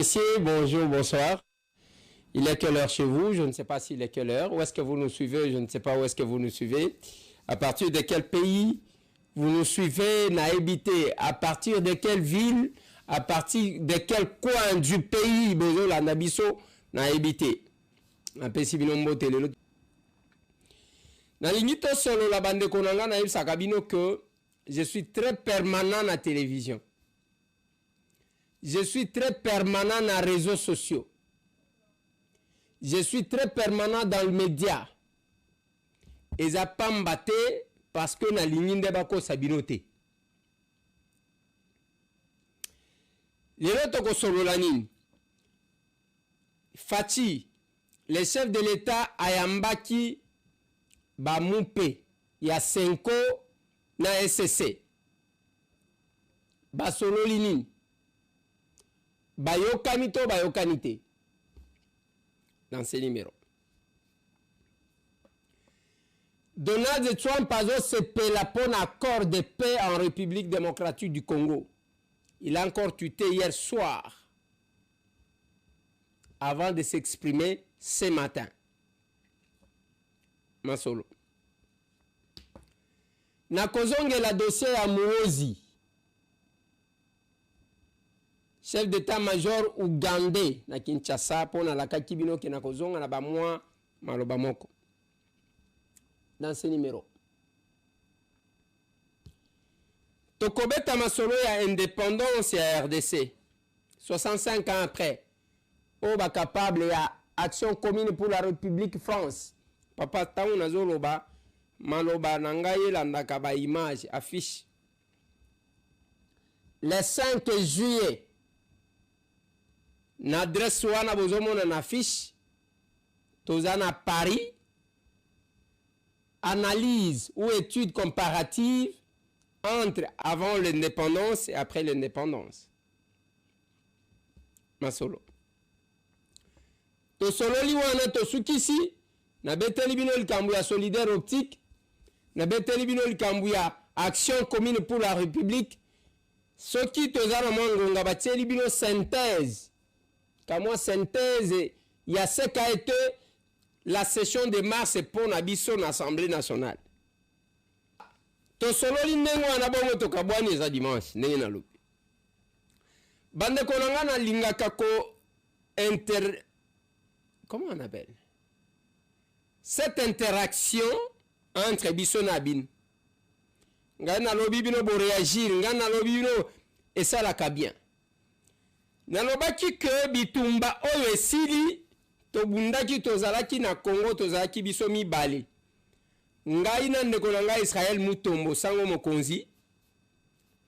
Messieurs, bonjour, bonsoir. Il est quelle heure chez vous? Je ne sais pas s'il est quelle heure. Où est-ce que vous nous suivez? Je ne sais pas où est-ce que vous nous suivez. À partir de quel pays vous nous suivez? N'a habité. À partir de quelle ville? À partir de quel coin du pays? Bonjour, la Nabiso n'a habité. Un peu si binombo télé. Dans l'inito solo la bande konanga na sakabino que je suis très permanent à la télévision. Je suis très permanent dans les réseaux sociaux. Je suis très permanent dans le média. Et ça pas m'batté parce que na ligne de bako sabinote. Les autres ko solo la nini. Fati, le chef de l'État ayambaki ba moupe ya 5 na SCC. Ba solo linini. Bayokanito bayokanite dans ces numéros. Donald Trump a CP la pon accord de paix en République démocratique du Congo. Il a encore tweeté hier soir avant de s'exprimer ce matin. Masolo. Nakozonge la dossier à Muozi. Chef d'état-major ougandais na Kinshasa pour na la kakibino ki na kozonga na ba mwa maloba moko. Dans ce numéro. Tokobeta masolo ya indépendance ya RDC. 65 ans après. Oba capable ya action commune pour la République France. Papa taou nazoloba maloba nangaye landaka ba image affiche. Le 5 juillet n'adresse wana bozomona na fiche tozana Paris analyse ou étude comparative entre avant l'indépendance et après l'indépendance. Masolo to solo li wana to sukisi na beteli bino likambu ya solidaire optique na beteli bino likambu ya action commune pour la République soki tozana mongonga bateli bino synthèse. Moi, synthèse, il y a ce qu'a été la session de mars pour Nabiso l'Assemblée nationale. To solo lindengo anabongo to kabwani za dimanche ndenge na lobi. Bande konanga na lingaka ko comment on appelle? Cette interaction entre biso na bin. Ngana lobi bino bo réagir, ngana lobi bino et ça la ka bien. Nalobaki que bitumba oyo esili tobundaki tozalaki na Congo tozalaki biso mibale. Ngai na ndeko na ngai Israël Mutombo sango mokonzi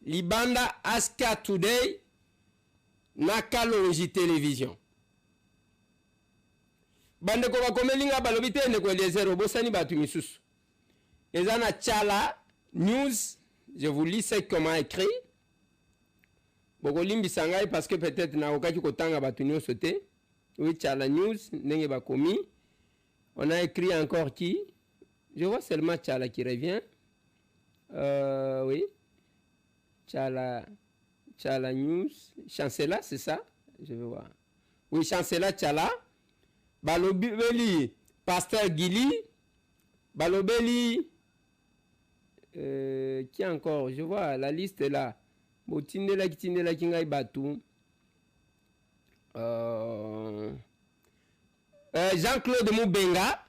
libanda Aska Today na Kalonji Télévision. Bandeko bakomelinga balobi te ndeko Eliezer obosani batu misusu. Eza na Chala News, je vous lis ce comment écrit. Bokolimbi sangai parce que peut-être na okaki kotanga batu nyonso te. Oui, Chala News ndenge bakomi. On a écrit encore qui? Je vois seulement Chala qui revient. Oui. Chala News. Chancela, c'est ça? Je vais voir. Oui, Chancela Chala. Balobeli Pasteur Gili. Balobeli. Qui encore? Je vois la liste est là. Botindela kitindela kingai batu. Jean-Claude Moubenga.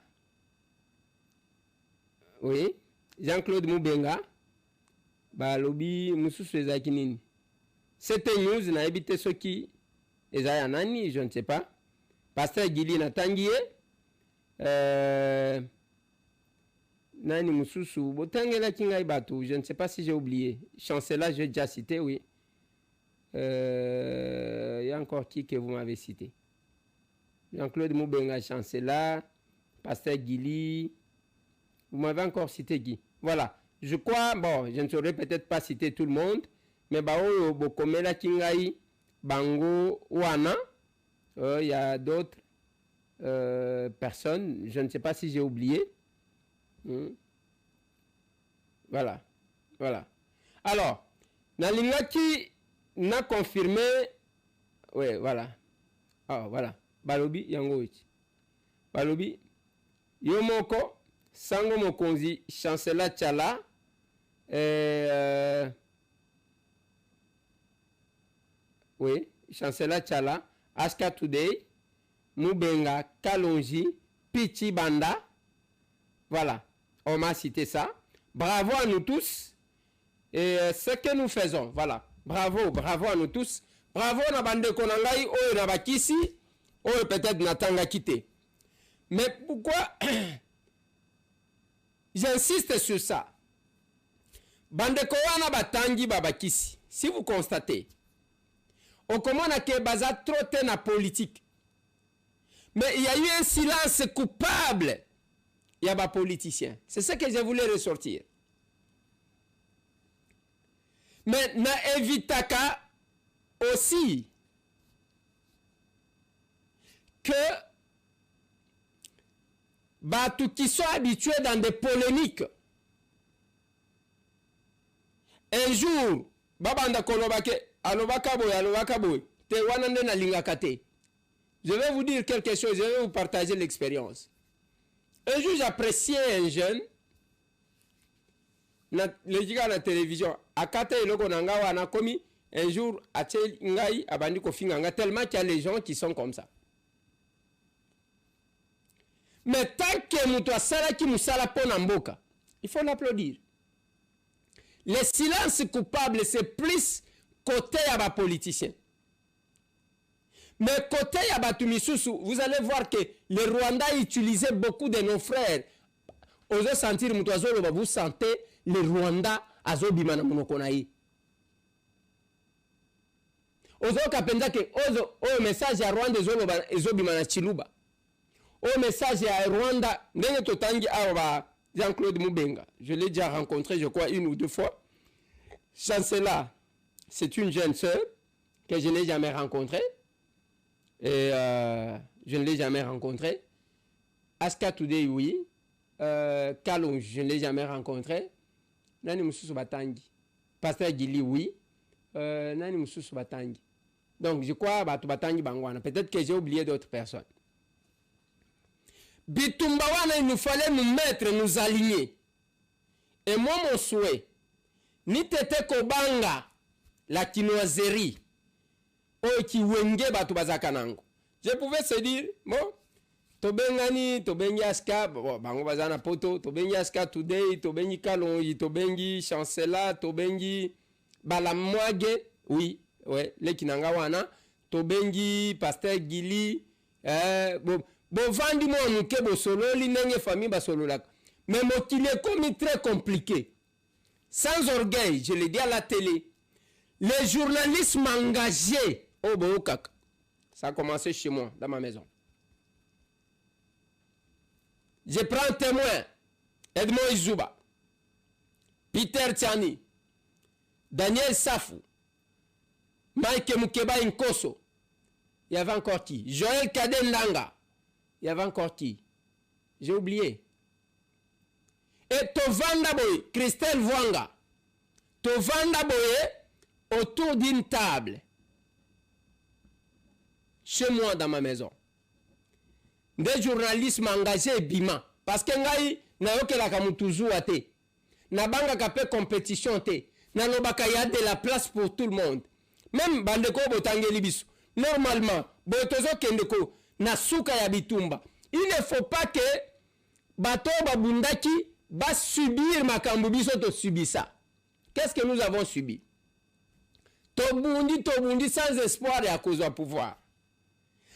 Oui, Jean-Claude Moubenga. Balobi mususu ezaki nini. C'était news na ebite soki ezaya nani, je ne sais pas. Pasteur Gili natangiye. Nani mususu botangela kingai batu, je ne sais pas si j'ai oublié. Chancela, j'ai déjà cité, oui. Il y a encore qui que vous m'avez cité? Jean-Claude Moubenga, Chancela, Pasteur Gili. Vous m'avez encore cité qui? Voilà. Je crois, bon, je ne saurais peut-être pas citer tout le monde, mais bao bokomela kingai bango wana. Il y a d'autres personnes, je ne sais pas si j'ai oublié. Voilà. Voilà. Alors, Nalingaki n'a confirmé. Oui, voilà. Ah, voilà. Balobi, yango iti. Balobi, yomoko, sango mokonzi, chancela tchala, oui, chancela tchala, Aska Today, Mubenga, Kalonji, Pichi Banda. Voilà, on m'a cité ça. Bravo à nous tous. Et ce que nous faisons, voilà. Bravo, bravo à nous tous. Bravo na bande konangai, oyo na bakisi, oyo peut-être natanga quitté. Mais pourquoi j'insiste sur ça? Bande kowana batangi babakisi. Si vous constatez, on commence à baza trop na politique. Mais il y a eu un silence coupable. Il y a des politiciens. C'est ce que je voulais ressortir. Mais na evitaka aussi que batu qui sont habitués dans des polémiques, un jour, babanda kolobake, alobaka boy, te wanande na lingakate. Je vais vous dire quelque chose, je vais vous partager l'expérience. Un jour, j'appréciais un jeune, le gars à la télévision, akate eloko nanga wana komi, un jour, atel ngai abandi kofinganga, tellement qu'il y a les gens qui sont comme ça. Mais tant que muto sala ki musala pona mboka, il faut l'applaudir. Le silence coupable, c'est plus côté à bas politiciens. Mais côté à Batumisusu, vous allez voir que le Rwanda utilisait beaucoup de nos frères. Osez sentir, vous sentez le Rwanda à Zobimana Monokonaï. Osez kapenda que au message à Rwanda et Zobimana Chiluba. Au message à Rwanda, Jean-Claude Mubenga. Je l'ai déjà rencontré, je crois, 1 ou 2 fois. Chancela, c'est une jeune sœur que je n'ai jamais rencontrée. Et je ne l'ai jamais rencontré. Aska Today, oui. Kalong, je ne l'ai jamais rencontré. Nani Mususu Batangi. Pasteur Gili, oui. Nani Mususu Batangi. Donc, je crois Batu Batangi Bangwana. Peut-être que j'ai oublié d'autres personnes. Bitumbawana, il nous fallait nous mettre, nous aligner. Et moi, mon souhait, ni tete kobanga, la quinoiserie. Je pouvais se dire, bon, Tobengani, Tobengi Aska, Bango Bazana Poto, Tobengi Aska Today, Tobengi Kalonji, Tobengi Chancela, Tobengi Balamwage, oui, ouais, les Kinangawana, Tobengi Pasteur Gili, bon, Vandi Monuke, Bosolo, Linenge Famille Basololak. Mais mon qu'il est comme très compliqué. Sans orgueil, je l'ai dit à la télé, les journalistes engagés au Boukak. Ça a commencé chez moi, dans ma maison. Je prends un témoin. Edmond Izuba, Peter Tchani, Daniel Safou, Mike Mukeba Nkoso. Il y avait encore qui? Joël Kaden Langa. Il y avait encore qui? J'ai oublié. Et Tovanda Boye, Christelle Vwanga. Tovanda Boye autour d'une table. Chez moi, dans ma maison. Des journalistes engagés bima. Parce que ngai na yoke la kamutuzu ate. Na banga kapé compétition te. Na lobaka ya de la place pour tout le monde. Même bandeko botangeli biso. Normalement, botozo kendeko na suka ya bitumba. Il ne faut pas que bato babundaki va subir makambo biso to subisa. Qu'est-ce que nous avons subi? Tobundi sans espoir et à cause du pouvoir.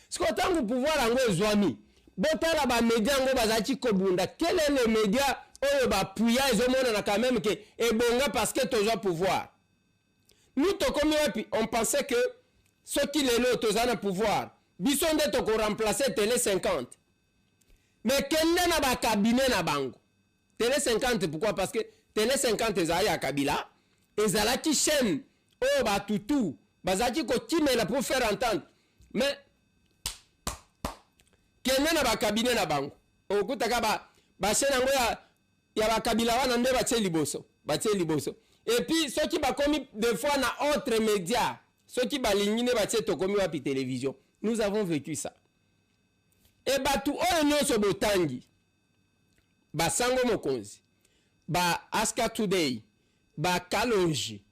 Ce qu'on a le pouvoir en Zouami. Botala ba média ngo bazati kobunda. Quel est le média oyo ba puya ezomona na quand même que ebonga parce que tozo pouvoir. Nous to comme on pensait que ceux qui les lotent ont un pouvoir. Bisonde to ko remplacer Télé 50. Mais quel est na cabinet na bango? Télé 50 pourquoi? Parce que Télé 50 ezali à Kabila, ezala qui chaîne oh ba tutu, bazaki ko timela pour faire entendre. Mais kenya na ba cabinet na bango. Okutaka ba chaîne ngo ya ba Kabila wana nde ba liboso, liboso. Et puis ceux qui ba komi des fois na autre média, ceux qui ba lingine ba to komi wapi télévision. Nous avons vécu ça. Et batu oyo nyonso botangi. Ba Sango Mokonzi. Ba Aska Today. Ba Kalonji.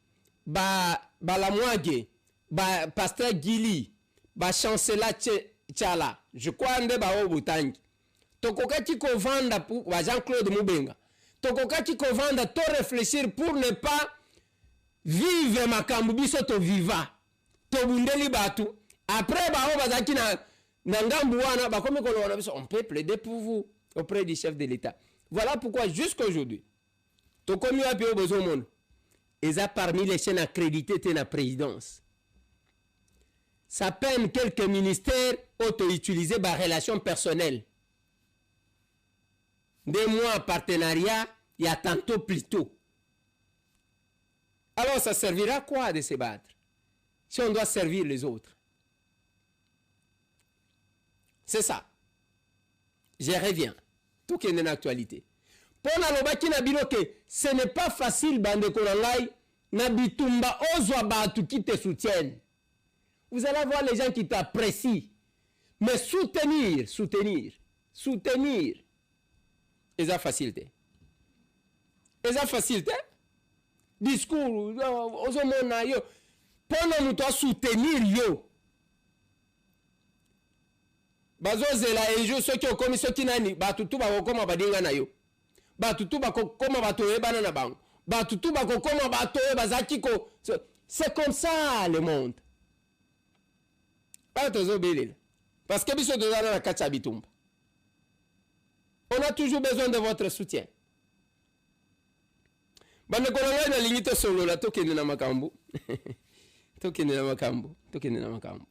Ba Lamwage. Ba Pasteur Gili. Ba Chancela Tchala. Je crois nde ba oyo botangi. Tokokaki kovanda pour ba Jean-Claude Mubenga. Tokokaki kovanda to réfléchir pour ne pas vivre makambu biso to viva. To bundeli batu. Après ba oyo bazaki na ngambu wana ba komi kolona biso on peut plaider pour vous auprès du chef de l'État. Voilà pourquoi jusqu'à aujourd'hui to komi api o besoin monde. Eza parmi les chaînes accréditées de la présidence. Ça peine quelques ministères auto-utilisés par relation personnelle. Des mois en partenariat, il y a tantôt plus tôt. Alors ça servira à quoi de se battre si on doit servir les autres? C'est ça. Je reviens. Tout qui est en actualité. Pour la lobaki na biloke, ce n'est pas facile bande korangai na bitumba ozwa batu qui te soutiennent. Vous allez voir les gens qui t'apprécient. Mais soutenir. Et ça facilité. Discours, ozomona yo. Pour nous toi soutenir yo. Bazozela ejo soki okomi soki nani batutu bakokoma badinga na yo. Batutu bakokoma batoye bana na bango. Batutu bakokoma batoye bazaki ko. C'est comme ça le monde. Parce que biso dozana na kati ya bitumba. On a toujours besoin de votre soutien. Bande kolonga na lingito solo la tokende na makambo. Tokende na makambo.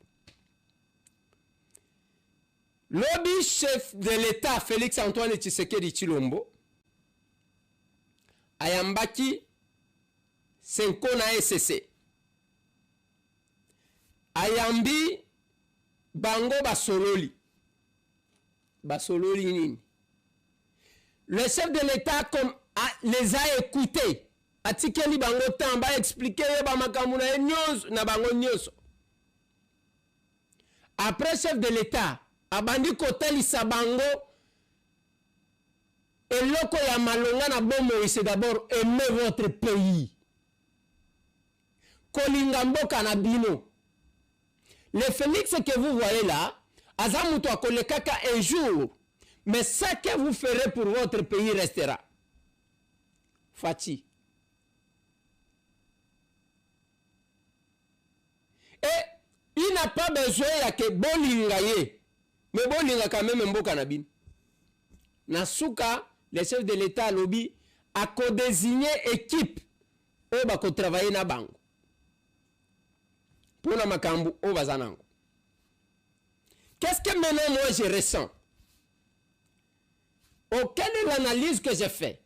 Lobby chef de l'État Félix Antoine Tshisekedi Tshilombo ayambaki senko na SCC. Ayambi bango basololi nini. Le chef de l'État les a écoutés. Atikeli bango tamba expliquer ba makambu na nyonso na bango nyonso. Après chef de l'État abandi kotalisa bango eloko ya malonga na bomo, c'est d'abord aimer votre pays. Kolinga mboka na bino. Le Félix que vous voyez là, azamuto akolekaka un jour, mais ce que vous ferez pour votre pays restera. Fati. Et il n'a pas besoin que bolinga ye. Mais bolinga quand même mboka na bin. Nasuka, le chef de l'État lobby a co-désigné équipe au bako travailler na bango. Pour na makambu au bazanango. Qu'est-ce que maintenant moi je ressens? Quelle est l'analyse que j'ai fait?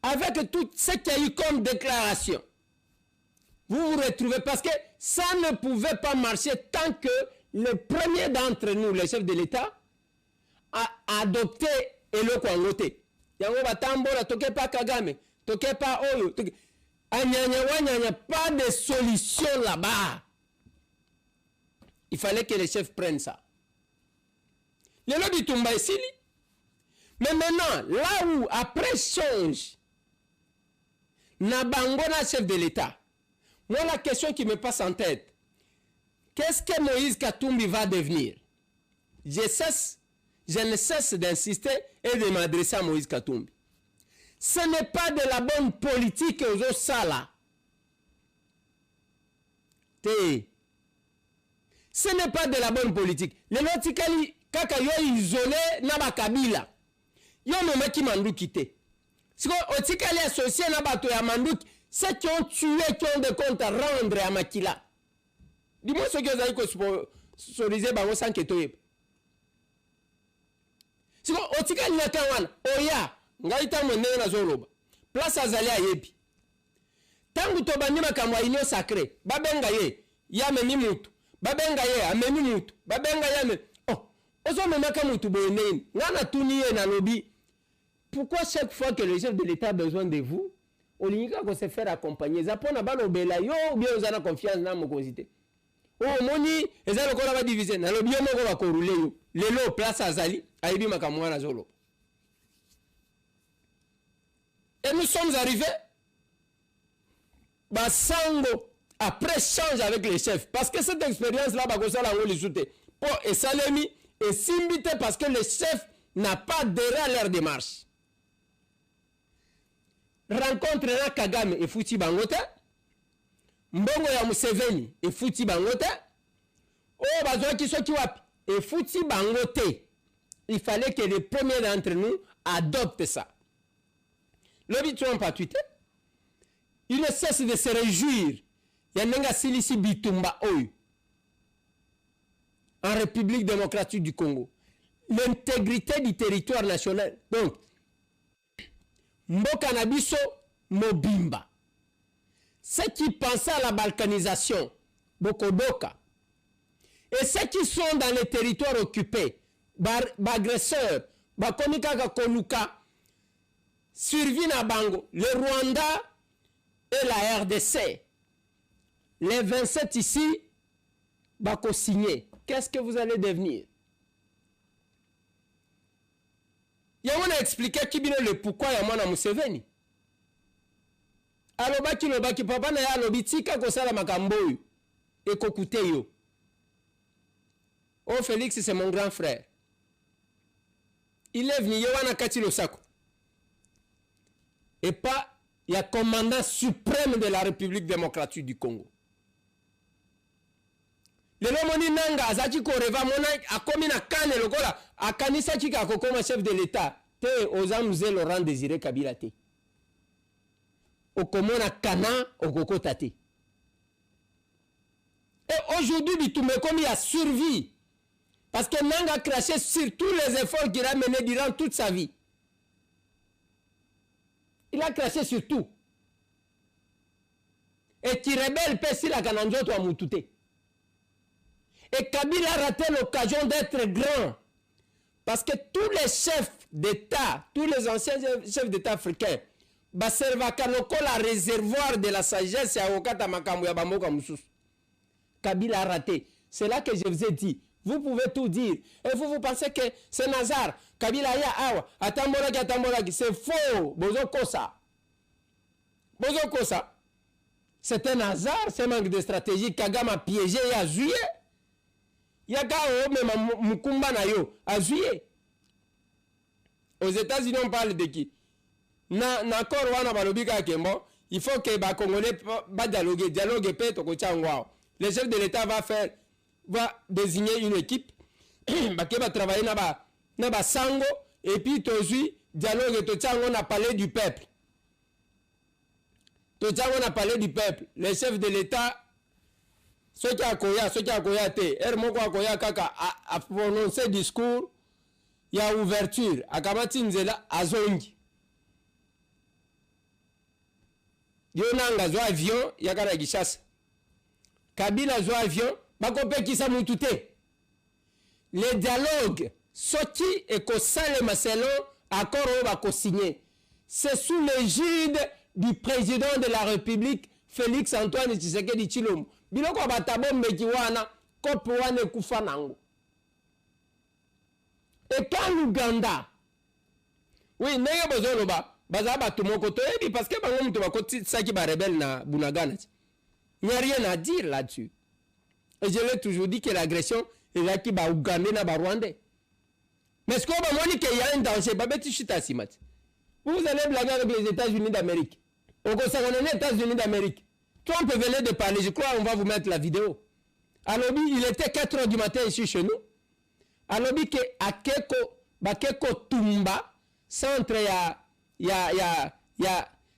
Avec tout ce qu'il y a eu comme déclaration, vous vous retrouvez parce que ça ne pouvait pas marcher tant que le premier d'entre nous, le chef de l'État, a adopté Eloko Angote. Yango batambola toke pa Kagame, toke pa Oyo, toke anyanya pas de solution là-bas. Il fallait que les chefs prennent ça. Le lobby tomba ici. Mais maintenant, là où après change, Nabangona chef de l'État, moi la question qui me passe en tête, qu'est-ce que Moïse Katumbi va devenir? Je ne cesse d'insister et de m'adresser à Moïse Katumbi. Ce n'est pas de la bonne politique aux autres salles. Ce n'est pas de la bonne politique. Les lotikali kaka yo isolé na kabila. Yo memaki mandu quitté. Si on otikali associé na bato ya manduki, ceux qui ont tué, qui ont des comptes à rendre à Makila. Dis-moi ce que vous avez sponsorisé bango sans que toyeb. Si on otikali na kawana, oya, ngaita mwene na zoloba. Place azali ayebi. Tangu tobandi makambo ya union sacrée, babenga ye, ya memi mutu. Babenga ye, amemi mutu. Babenga ye, amemi. Oh, ozo memaka mutu boyeneni. Ngana tuni ye na lobi. Pourquoi chaque fois que le chef de l'État a besoin de vous, on lui dit qu'on se faire accompagner. Zapona balobela yo ou bien vous avez confiance dans mon cosité. Oh moni eza lokola ba diviser na lobi moko ba korule yo lelo place azali ayibi makamwa na zolo. Et nous sommes arrivés basango après change avec les chefs parce que cette expérience là bakosala ngo lisute pour esalemi et simbite parce que le chef n'a pas adhéré à leur démarche. Rencontre na Kagame et Fouti Bangote, Mbongo ya Museveni et Fouti Bangote, oh bazwa ki soki wapi et Fouti Bangote. Il fallait que les premiers d'entre nous adoptent ça. L'objet Trump a tweeté, il ne cesse de se réjouir. Il y a nenga silisi bitumba oyu en République démocratique du Congo. L'intégrité du territoire national. Donc, Mboka Nabiso Mobimba. Ceux qui pensaient à la balkanisation, Bokodoka, et ceux qui sont dans les territoires occupés, bagresseurs, Bakomika Koluka, survie na Bango, le Rwanda et la RDC. Les 27 ici, Bako signé. Qu'est-ce que vous allez devenir? On a expliqué qui bien le pourquoi ya mwana Museveni. Lobaki papa na ya lobitika kosala makambo oyo ekokute yo. Oh Félix c'est mon grand frère. Il est venu wana kati losako. Et pas il y a commandant suprême de la République démocratique du Congo. Le moni nanga azaki koreva mona akomi na kane lokola akanisa kika kokoma chef de l'État te ozamuze Laurent Désiré Kabila te okomona kana okokota te. Et aujourd'hui Bitumbe comme il a survie parce que nanga a craché sur tous les efforts qu'il a menés durant toute sa vie. Il a craché sur tout. Et qui rebelle pesi la kananjoto a mutute. Et Kabila a raté l'occasion d'être grand. Parce que tous les chefs d'État, tous les anciens chefs d'État africains, baservaka lokola réservoir de la sagesse ya okata makambo ya bamoka mususu. Kabila a raté. C'est là que je vous ai dit. Vous pouvez tout dire. Et vous pensez que c'est Nazar. Kabila ya awa. Atambolaki. C'est faux. Bozo Kosa. C'est un hasard. C'est un manque de stratégie. Kagame a piégé et a joué. Yaka même Mukumba na yo a joué. Aux États-Unis on parle de qui? Na wana balobika kembo, il faut que ba Congolais ba dialogue pe to ko changwa. Le chef de l'État va désigner une équipe qui va travailler na ba sango et puis tozui dialogue to chango na palais du peuple. To chango na palais du peuple. Le chef de l'État ceux qui akoya te moko akoya kaka a prononcé discours ya ouverture akamati nzela azongi yo nanga zo avion ya kana Kinshasa Kabila zo avion bakopekisa mutu te. Le dialogue soki ekosalema selon accord oyo bakosigné c'est sous l'égide du président de la République Félix Antoine Tshisekedi Tshilombo. Biloko batabo meki wana kopi wana ekufa nango. Et quand l'Ouganda, oui, neye bozolo baza batu moko toyebi parce que bango mutu bakoti saki ba rebelle na Bunagana. Il n'y a rien à dire là-dessus. Et je l'ai toujours dit que l'agression est là qui ba Ougandais na ba Rwandais. Mais ce qu'on va montrer qu'il y a un danger, babeti chita simat. Vous allez blaguer avec les États-Unis d'Amérique. Au concernant les États-Unis d'Amérique. Trump venait de parler, je crois on va vous mettre la vidéo. Alobi, il était 4 h du matin ici chez nous. Alobi que Bakeko Tumba, centre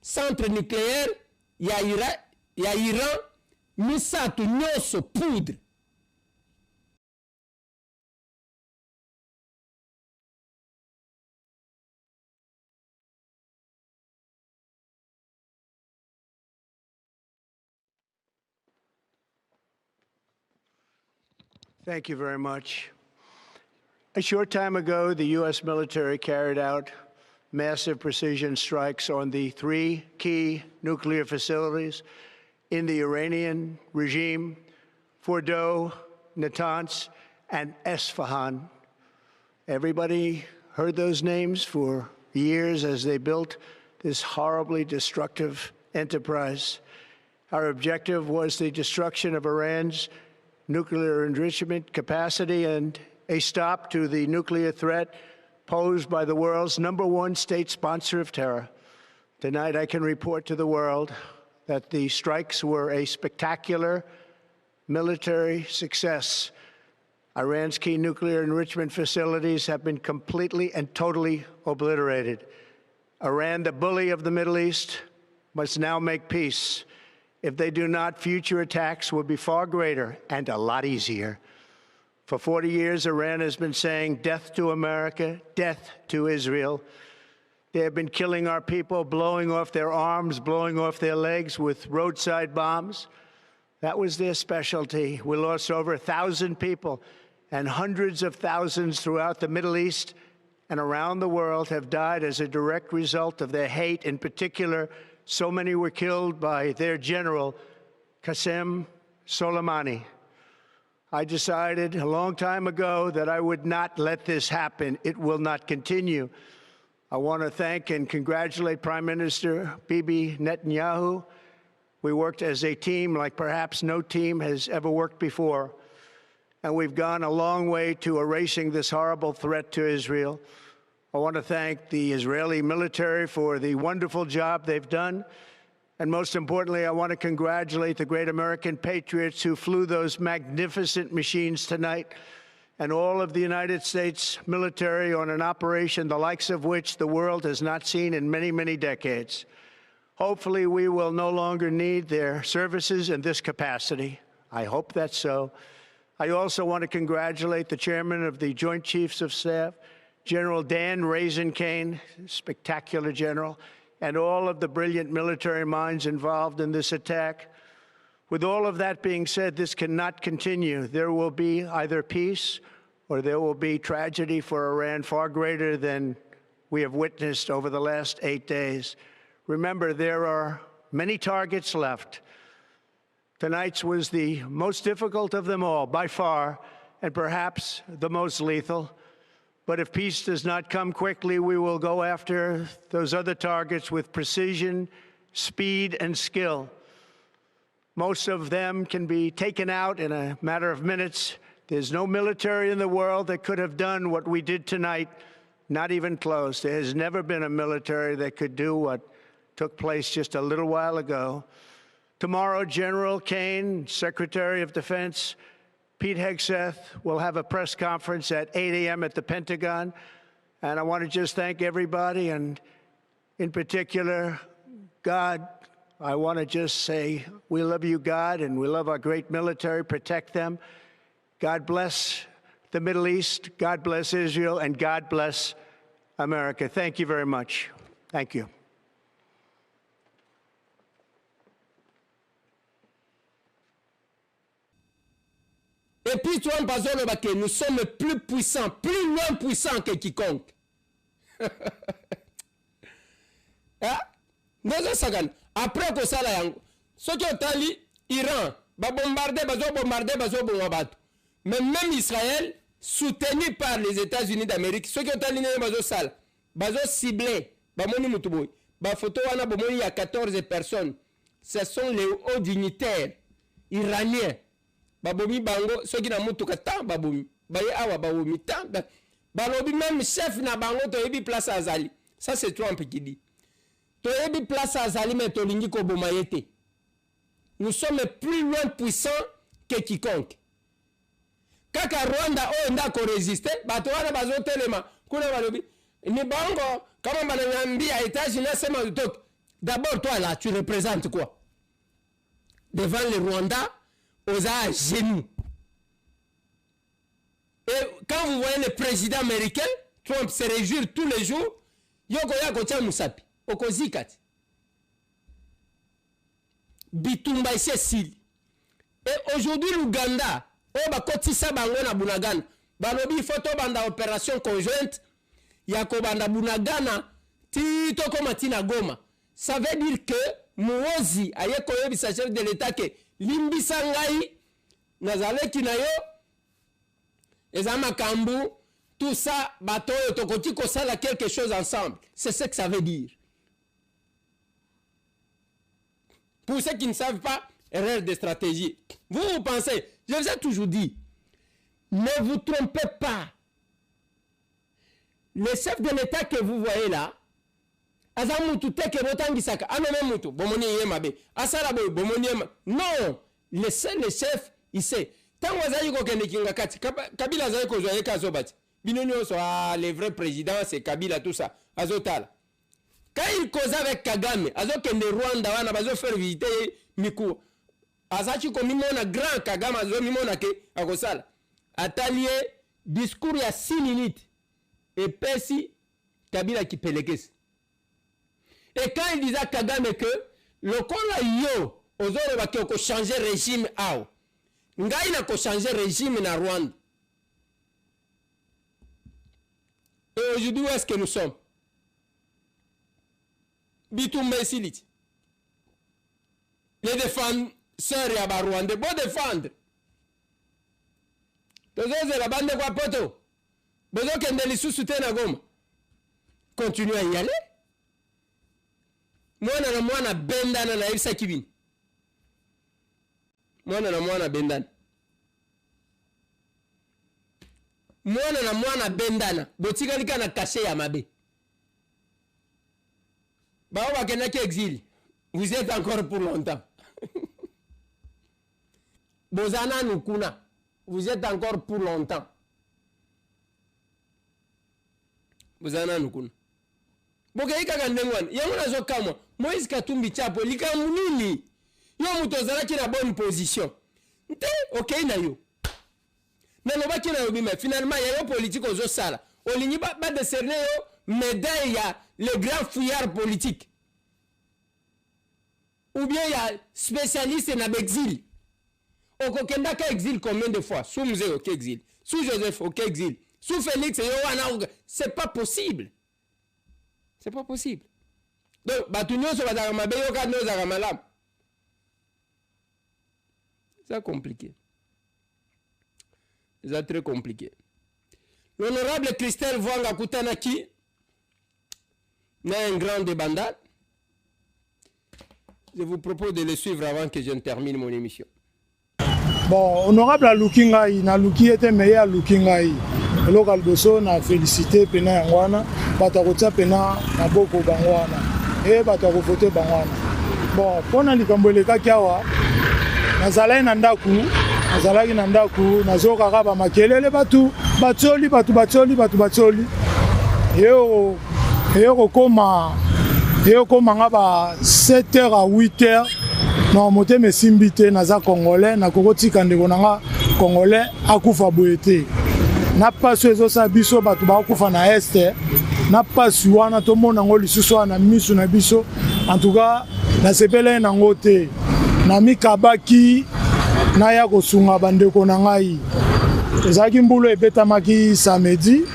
centre nucléaire, ya Iran, misatu nyoso poudre. Thank you very much. A short time ago, the U.S. military carried out massive precision strikes on the 3 key nuclear facilities in the Iranian regime Fordo, Natanz, and Esfahan. Everybody heard those names for years as they built this horribly destructive enterprise. Our objective was the destruction of Iran's nuclear enrichment capacity and a stop to the nuclear threat posed by the world's #1 state sponsor of terror. Tonight, I can report to the world that the strikes were a spectacular military success. Iran's key nuclear enrichment facilities have been completely and totally obliterated. Iran, the bully of the Middle East, must now make peace. If they do not, future attacks will be far greater and a lot easier. For 40 years, Iran has been saying death to America, death to Israel. They have been killing our people, blowing off their arms, blowing off their legs with roadside bombs. That was their specialty. We lost over 1,000 people, and hundreds of thousands throughout the Middle East and around the world have died as a direct result of their hate. In particular, so many were killed by their general, Qasem Soleimani. I decided a long time ago that I would not let this happen. It will not continue. I want to thank and congratulate Prime Minister Bibi Netanyahu. We worked as a team like perhaps no team has ever worked before. And we've gone a long way to erasing this horrible threat to Israel. I want to thank the Israeli military for the wonderful job they've done. And most importantly, I want to congratulate the great American patriots who flew those magnificent machines tonight, and all of the United States military on an operation the likes of which the world has not seen in many, many decades. Hopefully, we will no longer need their services in this capacity. I hope that's so. I also want to congratulate the chairman of the Joint Chiefs of Staff, General Dan Raisin-Kane, spectacular general, and all of the brilliant military minds involved in this attack. With all of that being said, this cannot continue. There will be either peace or there will be tragedy for Iran far greater than we have witnessed over the last 8 days. Remember, there are many targets left. Tonight's was the most difficult of them all, by far, and perhaps the most lethal. But if peace does not come quickly, we will go after those other targets with precision, speed, and skill. Most of them can be taken out in a matter of minutes. There's no military in the world that could have done what we did tonight, not even close. There has never been a military that could do what took place just a little while ago. Tomorrow, General Kane, Secretary of Defense, Pete Hegseth will have a press conference at 8 a.m. at the Pentagon. And I want to just thank everybody, and in particular, God. I want to just say, we love you, God, and we love our great military. Protect them. God bless the Middle East. God bless Israel, and God bless America. Thank you very much. Thank you. Et puis, Trump a dit que nous sommes plus puissants, plus moins puissants que quiconque. Après que ça, ce qui est allé, Iran, va bombarder, mais même Israël, soutenu par les États-Unis d'Amérique, ce qui est allé, va cibler, il y a 14 personnes. Ce sont les hauts dignitaires iraniens. Babomi bango ceux qui na mutuka ta babomi baye awa babomi ta balobi même chef na bango to yebi place azali. Ça c'est Trump qui dit to yebi place azali mais to lingi ko bomayete. Nous sommes plus loin puissants que quiconque. Kaka Rwanda o nda ko résister bato wana bazo telema kuna balobi ni bango kama bananyambia États-Unis sema utoke. D'abord toi là tu représentes quoi devant le Rwanda? Aux à genoux. Et quand vous voyez le président américain, Trump se réjouit tous les jours, yoko yako tia musapi, okozikati. Bitumba ise sili. Et aujourd'hui l'Ouganda, oba kotisa bango na Bunagana, balobi photo banda opération conjointe, yako banda Bunagana, tito koma tina Goma. Ça veut dire que Muozi, ayeko yebisa chef de l'État que Limbisangai nazaleki na yo eza makambu tout ça bato tokoti kosala quelque chose ensemble. C'est ce que ça veut dire. Pour ceux qui ne savent pas, erreur de stratégie. Vous pensez, je vous ai toujours dit, ne vous trompez pas. Le chef de l'État que vous voyez là, non, le chef, il sait. Tant Kabila les vrais présidents, c'est Kabila, tout ça. Azotala. Quand il cause avec Kagame, Azokende Rwanda, on a faire visiter Mikou. Azachi comme mimona grand Kagame, Azo mimona ke Agosala. Atelier, discours il y a 6 minutes. Et Persi, Kabila qui pelekes. Et quand il disait à Kagame que le kola yo, ozoro baki oko changer régime ao. Ngai na ko changer régime na Rwanda. Et aujourd'hui, où est-ce que nous sommes? Bitumba et Siliti. Les défenseurs ya ba Rwanda, bon défendre. Tozoze la bande kwa poto. Bezo kende lisusu tena Goma. Continue à y aller. Mwana bendana na Elsa Kibini. Mwana bendana. Mwana bendana. Botika lika na caché ya mabe. Bao bakena ki exil. Vous êtes encore pour longtemps. Bozana Nukuna. Vous êtes encore pour longtemps. Bozana Nukuna. Boke kaka ndengwana. Yango nazo kamwa. Moïse Katumbi Chapo likamunini. Yo mutozala ki na bonne position. Nte okay na yo. Naloba ki na yo bima finalement ya yo politique ozo sala. Olinyi ba décerner yo médaille ya le grand fouillard politique. Ou bien il y a spécialiste en exil. Au Kenda ka exil combien de fois? Sous Mzee ok exil. Sous Joseph ok exil. Sous Félix c'est pas possible. C'est pas possible. Donc batunyo so bazaka mabe yo ka no zaka malam. C'est compliqué. C'est très compliqué. L'honorable Christelle Vwanga Kutanaki n'est un grand débandade. Je vous propose de le suivre avant que je ne termine mon émission. Bon, honorable Alukingai, na Luki était meilleur Alukingai. Local Bosso na félicité pena yangwana, batakotia pena na boko bangwana. Et batako voter bangwana. Bon, pona likambo leka kiawa, nazalaki na ndaku, nazoka kaba makelele batu, batioli. Yo koma ngaba 7h à 8h. Non, moté me simbité naza congolais, na kokoti kandeko nanga congolais akufa boyete. Na paso ezo sa biso batu ba akufa na este. Na paso wana to mona ngo lisusu na misu na biso. En tout cas, na sepele na ngote. Na mikabaki na ya kosunga bandeko na ngai. Ezaki mbulo ebetamaki samedi.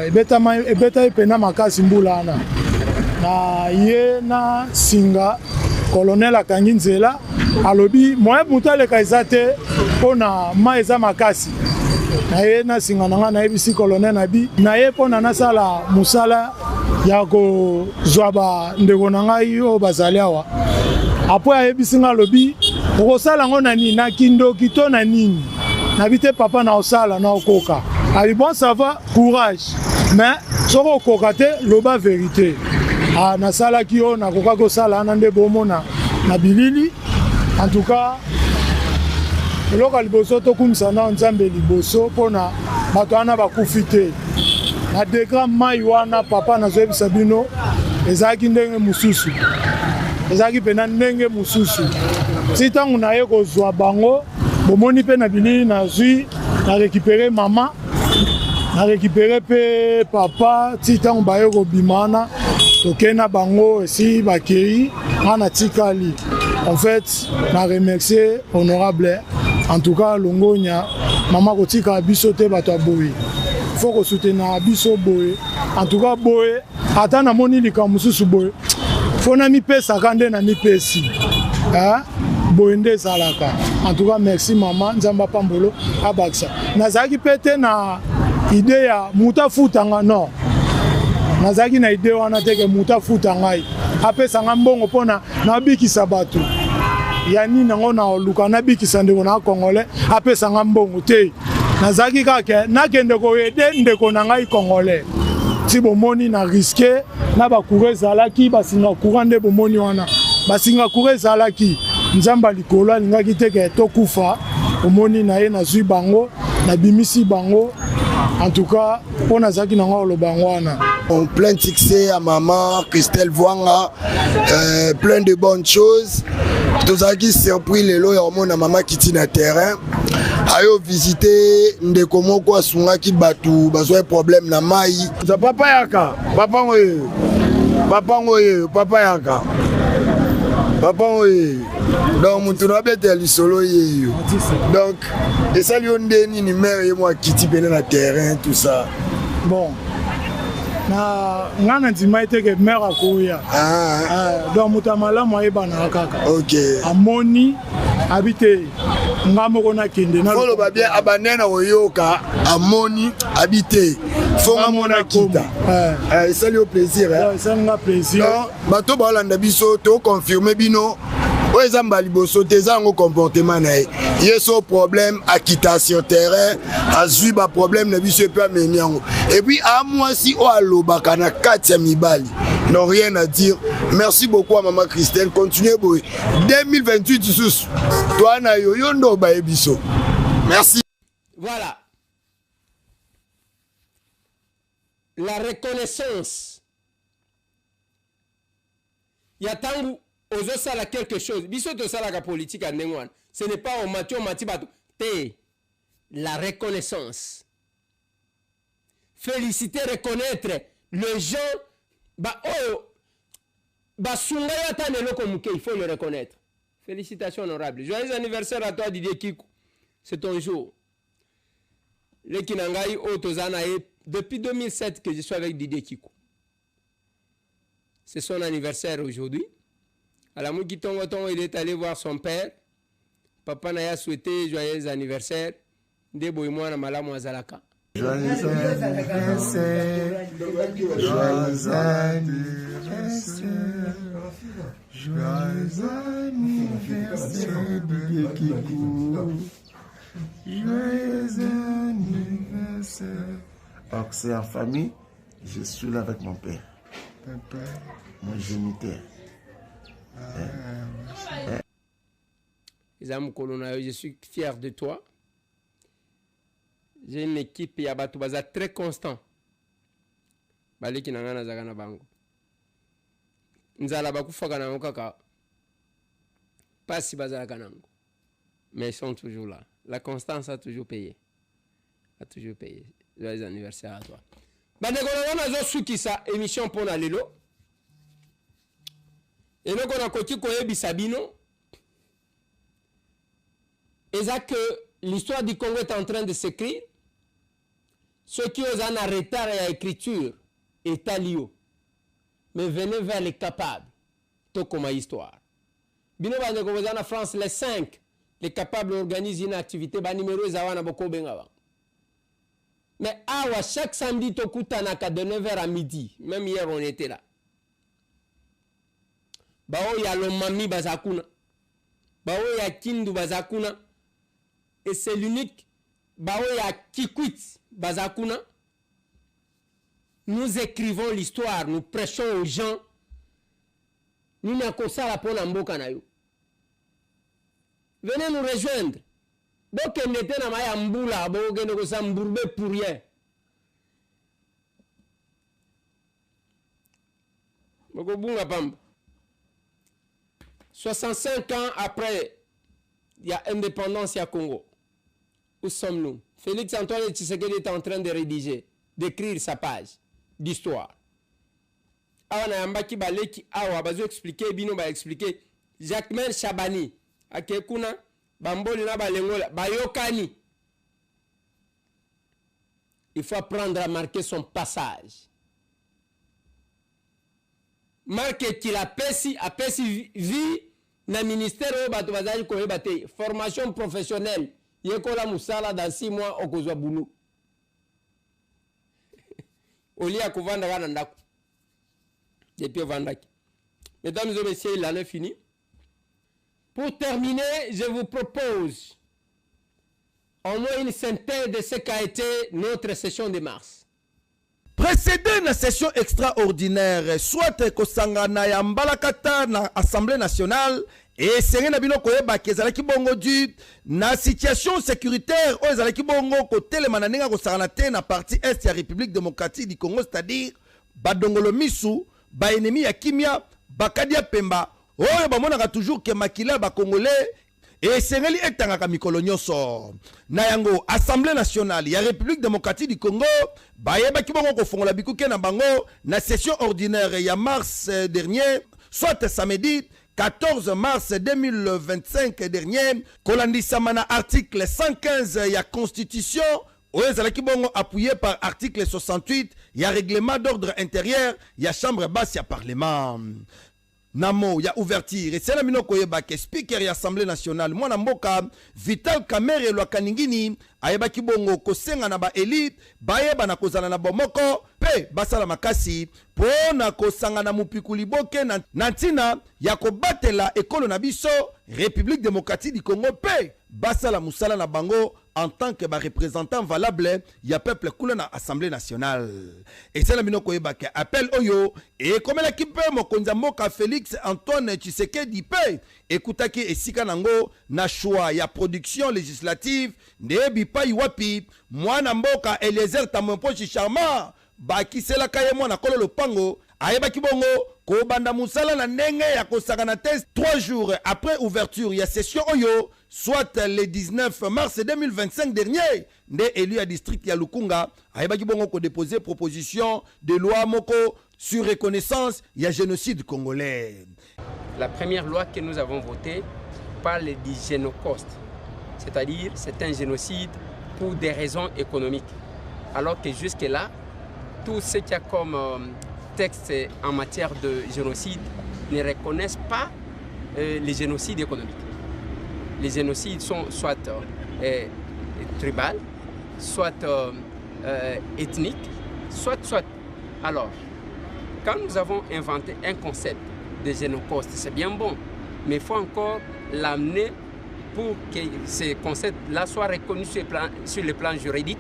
Ebeta epena makasi mbula ana. Na ye na singa colonel akangi nzela alobi moye mutale kaizate pona maeza makasi na ye na singa nanga na ebisi colonel nabi na ye pona nasala musala ya ko zwaba ndeko nanga yo bazali awa apo ya ebisi nga alobi okosala ngo na nini na kindoki to na nini nabite papa na osala na okoka ali bon ça va courage mais soko okoka te loba vérité. Ah, nasala kio na kokako sala nande bomona na bilili. En tout cas, local liboso to kumisa na nzambe liboso pona bato ana bakufite. Na degra mai wana papa na zoebi sabino ezaki ndenge mususu. Ezaki pena ndenge mususu. Sitangu na ye kozwa bango bomoni pe na bilili na zui na récupérer maman. Na récupérer pe papa titangu baye ko bimana. Tokena bango si bakei ana tikali. En fait, na remercier honorable en tout cas Longonya mama kotika biso te bato boye. Faut ko soutenir biso boye. En tout cas boye ata na moni likamususu boye. Faut na mi pesa kande na mi pesi. Boye nde salaka. En tout cas, merci maman, Nzamba Pambolo, Abaksa. Nazaki pete na idée ya muta futanga non. Nazaki na idée wana teke muta futanga. Apesa ngambongo pona na bikisa batu. Yani nango na oluka na bikisa ndeko na Congolais, apesa ngambongo te. Nazaki kake nakende ko yede ndeko na ngai Congolais. Si bomoni na risqué na bakure zalaki basinga kurande bomoni wana. Basinga kure zalaki. Nzamba likolo alingaki teke tokufa omoni na ye na zui bango na bimisi bango en tout cas on a zaki nango lo bangwana. On plein de succès à maman Christelle Vouanga, plein de bonnes choses. Tous qui surpris les lois hormones à maman qui tient à terrain. Ayo visiter ndeko moko asunga ki batu bazwa problème na mai. Papa yaka, papa ngoye. Papa ngoye, papa yaka. Papa ngoye. Donc mon tour abete lisolo yeyo. Donc et ça lui on deni ni mère et moi qui type na terrain tout ça. Bon. Na ngana ndima iteke mère akoya. Donc mutamala moye bana kaka. OK. Amoni habité ngamoko na kende na folo ba bien abanena oyoka amoni habité fonga mona kita. Ça lui au plaisir hein. Ça nga plaisir. Donc bato ba landa biso to confirmer bino. Oeza mbali boso tezango comportement na yeso problème akita sur terrain azui ba problème na biso pe ameniango et puis à moi si o aloba kana katia mibali non rien à dire. Merci beaucoup à maman Christelle, continuez boy 2028 sous toi na yo ndo ba ebiso. Merci. Voilà la reconnaissance. Il y a tant aux sala quelque chose. Biso to sala ka politique à Nengwan. Ce n'est pas au Mathieu Matibato. La reconnaissance. Féliciter, reconnaître les gens. Bah oh, bah sungaya tanelo comme il faut le reconnaître. Félicitations honorables. Joyeux anniversaire à toi Didier Kikou. C'est ton jour. Les Kinangai Otozana depuis 2007 que je suis avec Didier Kikou. C'est son anniversaire aujourd'hui. À la Moukitongo, il est allé voir son père. Papa n'a souhaité joyeux anniversaire. Debo et moi, Malamu Azalaka. Joyeux anniversaire. Joyeux anniversaire. Joyeux anniversaire, Didier Kikou. Joyeux anniversaire. Alors que c'est en famille, je suis là avec mon père. Mon géniteur. Je suis fier de toi. J'ai une équipe Yabatou Baza très constant. Baliki Nangana Zagana Bango. Nzala Bakufa Ganango Kaka. Pas si Baza Ganango. Mais ils sont toujours là. La constance a toujours payé. A toujours payé. Joyeux anniversaire à toi. Bandegona Zo Sukisa, émission pour Nalelo. Et donc on a côté Koyebi Sabino. Et ça que l'histoire du Congo est en train de s'écrire. Ceux qui osent en arrêter à l'écriture est alio. Mais venez vers les capables. Tout comme histoire. Bino bande ko en France les 5 les capables organisent une activité ba numéro ezawana boko benga. Mais awa chaque samedi to kutanaka de 9h à midi. Même hier on était là. Bao ya lomami bazakuna. Bao ya kindu bazakuna. Et c'est l'unique. Bao ya kikwit bazakuna. Nous écrivons l'histoire, nous prêchons aux gens. Nous n'avons ça la pona mboka na yo. Venez nous rejoindre. Donc on était na maya mbula, bo gene ko sa mburbe pour rien. Boko bunga pamba. 65 ans après, il y a indépendance à Congo. Où sommes-nous? Félix Antoine Tshisekedi est en train de rédiger, d'écrire sa page d'histoire. Awana yambaki baleki awa bazo expliquer bino ba expliquer Jacquemain Chabani akekuna bamboli na balengola bayokani. Il faut apprendre à marquer son passage. Marquer qu'il a pesi vie na ministère oyo bato bazali koyeba te formation professionnelle yekola musala dans 6 mois okozwa boulot olia kovanda wana ndako depuis ovandaki. Mesdames et messieurs, l'année est finie. Pour terminer, je vous propose au moins une synthèse de ce qu'a été notre session de mars. Précédé na session extraordinaire, soit kosangana ya mbalakata na Assemblée nationale, et senge na bino koyeba kezalaki bongo du na situation sécuritaire o ezalaki bongo kotelema na ninga kosangana te na partie est ya République démocratique du Congo, c'est-à-dire badongolo misu, ba ennemi ya kimia, bakadia pemba, oyo bamonaka toujours ke makila ba congolais et sengeli etangaka mikolo nyonso. Na yango Assemblée nationale ya République démocratique du Congo bayeba ki bongo kofongola bikuke na bango na session ordinaire ya mars dernier, soit samedi 14 mars 2025 dernier, kolandisama na article 115 ya constitution ezalaki bongo appuyé par article 68 ya règlement d'ordre intérieur ya chambre basse ya parlement. Namo ya ouverture et c'est la minoko yebake speaker ya Assemblée nationale mwana mboka Vital Kamerhe Lwakaningini ayebaki bongo kosenga na ba élite bayeba na kozala na bomoko pe basala makasi pona kosanga na mupikuli boke na ntina ya kobatela ekolo na biso République démocratique du Congo pe basala musala na bango en tant que représentant valable ya peuple kula na Assemblée nationale. Et c'est la minoko yebake appel oyo et comme la kipe mokonza mboka Félix Antoine Tshisekedi pe ekutaki esika nango na choix ya production législative ndebi pa iwapi mwana mboka Eliezer Tamwemposhi Charma bakisela kaye mwana kolo lopango ayebaki bongo kobanda musala na ndenge ya kosakana test 3 jours après ouverture ya session oyo, soit le 19 mars 2025 dernier, nde élu à district ya Lukunga ayebaki bongo ko déposer proposition de loi moko sur reconnaissance ya génocide congolais. La première loi que nous avons votée parle du génocide, c'est-à-dire c'est un génocide pour des raisons économiques, alors que jusque-là, tout ce qu'il y a comme texte en matière de génocide ne reconnaissent pas les génocides économiques. Les génocides sont soit tribal, soit ethniques, soit. Alors, quand nous avons inventé un concept de génocide, c'est bien bon, mais il faut encore l'amener pour que ce concept-là soit reconnu sur le plan juridique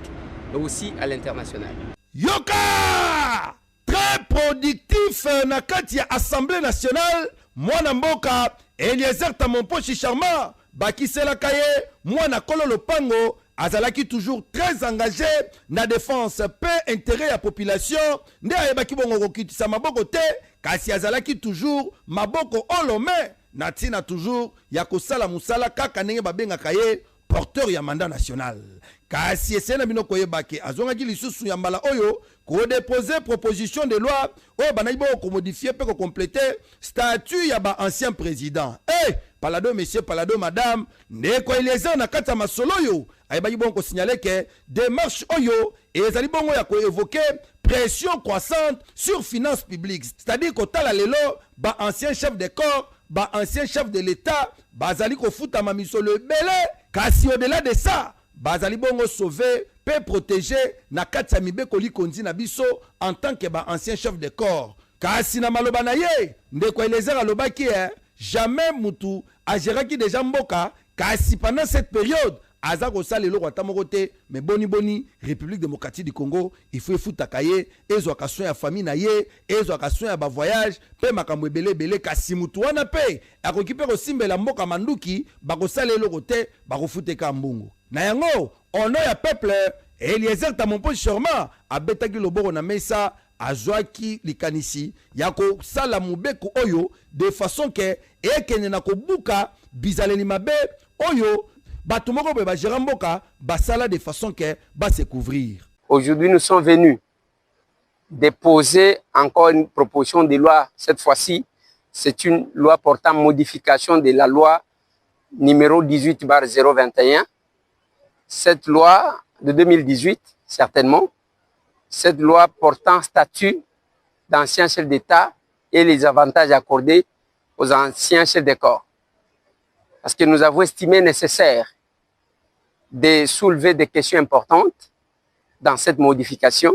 et aussi à l'international. Yoka! Très productif na kati ya Assemblée nationale, mwana mboka Eliezer Tamwemposhi Charma bakisela kaye mwana kolo lopango azalaki toujours très engagé na défense pe intérêt ya population nde ayebaki bongo kokitisa maboko te kasi azalaki toujours maboko olome na tina toujours ya kosala musala kaka ndenge babengaka ye porteur ya mandat national. Kasi esena bino koyebake azongaki lisusu ya mbala oyo ko déposer proposition de loi oyo banayibo ko modifier pe ko compléter statut ya ba ancien président. Palado monsieur, palado madame, ndeko Eliezer na kata masolo yo ayebaki bon ko signaler que démarche oyo ezali bongo ya ko évoquer pression croissante sur finances publiques, c'est-à-dire ko tala lelo ba ancien chef de corps, ba ancien chef de l'État bazali ko futa mamisolo belé. Kasi au-delà de ça, bazali bongo sauver, peut protéger na kati mibeko likonzi na biso en tant que ba ancien chef de corps. Kasi na maloba na ye, ndeko Eliezer alobaki jamais mutu agéraki déjà mboka, kasi pendant cette période aza kosala eloko ata moko te, mais boni République démocratique du Congo il faut efutaka ye ezwaka soin ya famille na ye ezwaka soin ya ba voyage pe makambo ebele kasi mutu wana pe akoki pe kosimbela mboka manduki bakosala eloko te bakofuteka mbungu na yango ono ya peuple. Eliezer Tamwemposhi Charma abetaki loboko na mesa azwaki likanisi ya kosala mubeko oyo de façon que ekene na kobuka bizaleli mabe oyo bato moko be ba mboka basala de façon que ba se couvrir. Aujourd'hui, nous sommes venus déposer encore une proposition de loi. Cette fois-ci, c'est une loi portant modification de la loi numéro 18/021. Cette loi de 2018, certainement, cette loi portant statut d'ancien chef d'État et les avantages accordés aux anciens chefs de corps. parce que nous avons estimé nécessaire de soulever des questions importantes dans cette modification.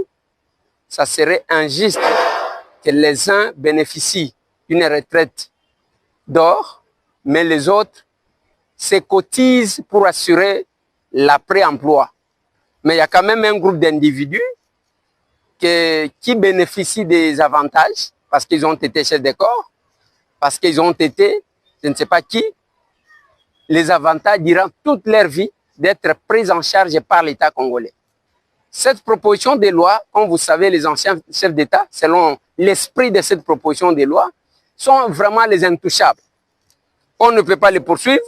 Ça serait injuste que les uns bénéficient d'une retraite d'or, mais les autres se cotisent pour assurer l'après-emploi. Mais il y a quand même un groupe d'individus qui bénéficient des avantages parce qu'ils ont été chefs de corps, parce qu'ils ont été, je ne sais pas qui, les avantages durant toute leur vie d'être pris en charge par l'État congolais. Cette proposition de loi, comme vous savez, les anciens chefs d'État, selon l'esprit de cette proposition de loi, sont vraiment les intouchables. On ne peut pas les poursuivre.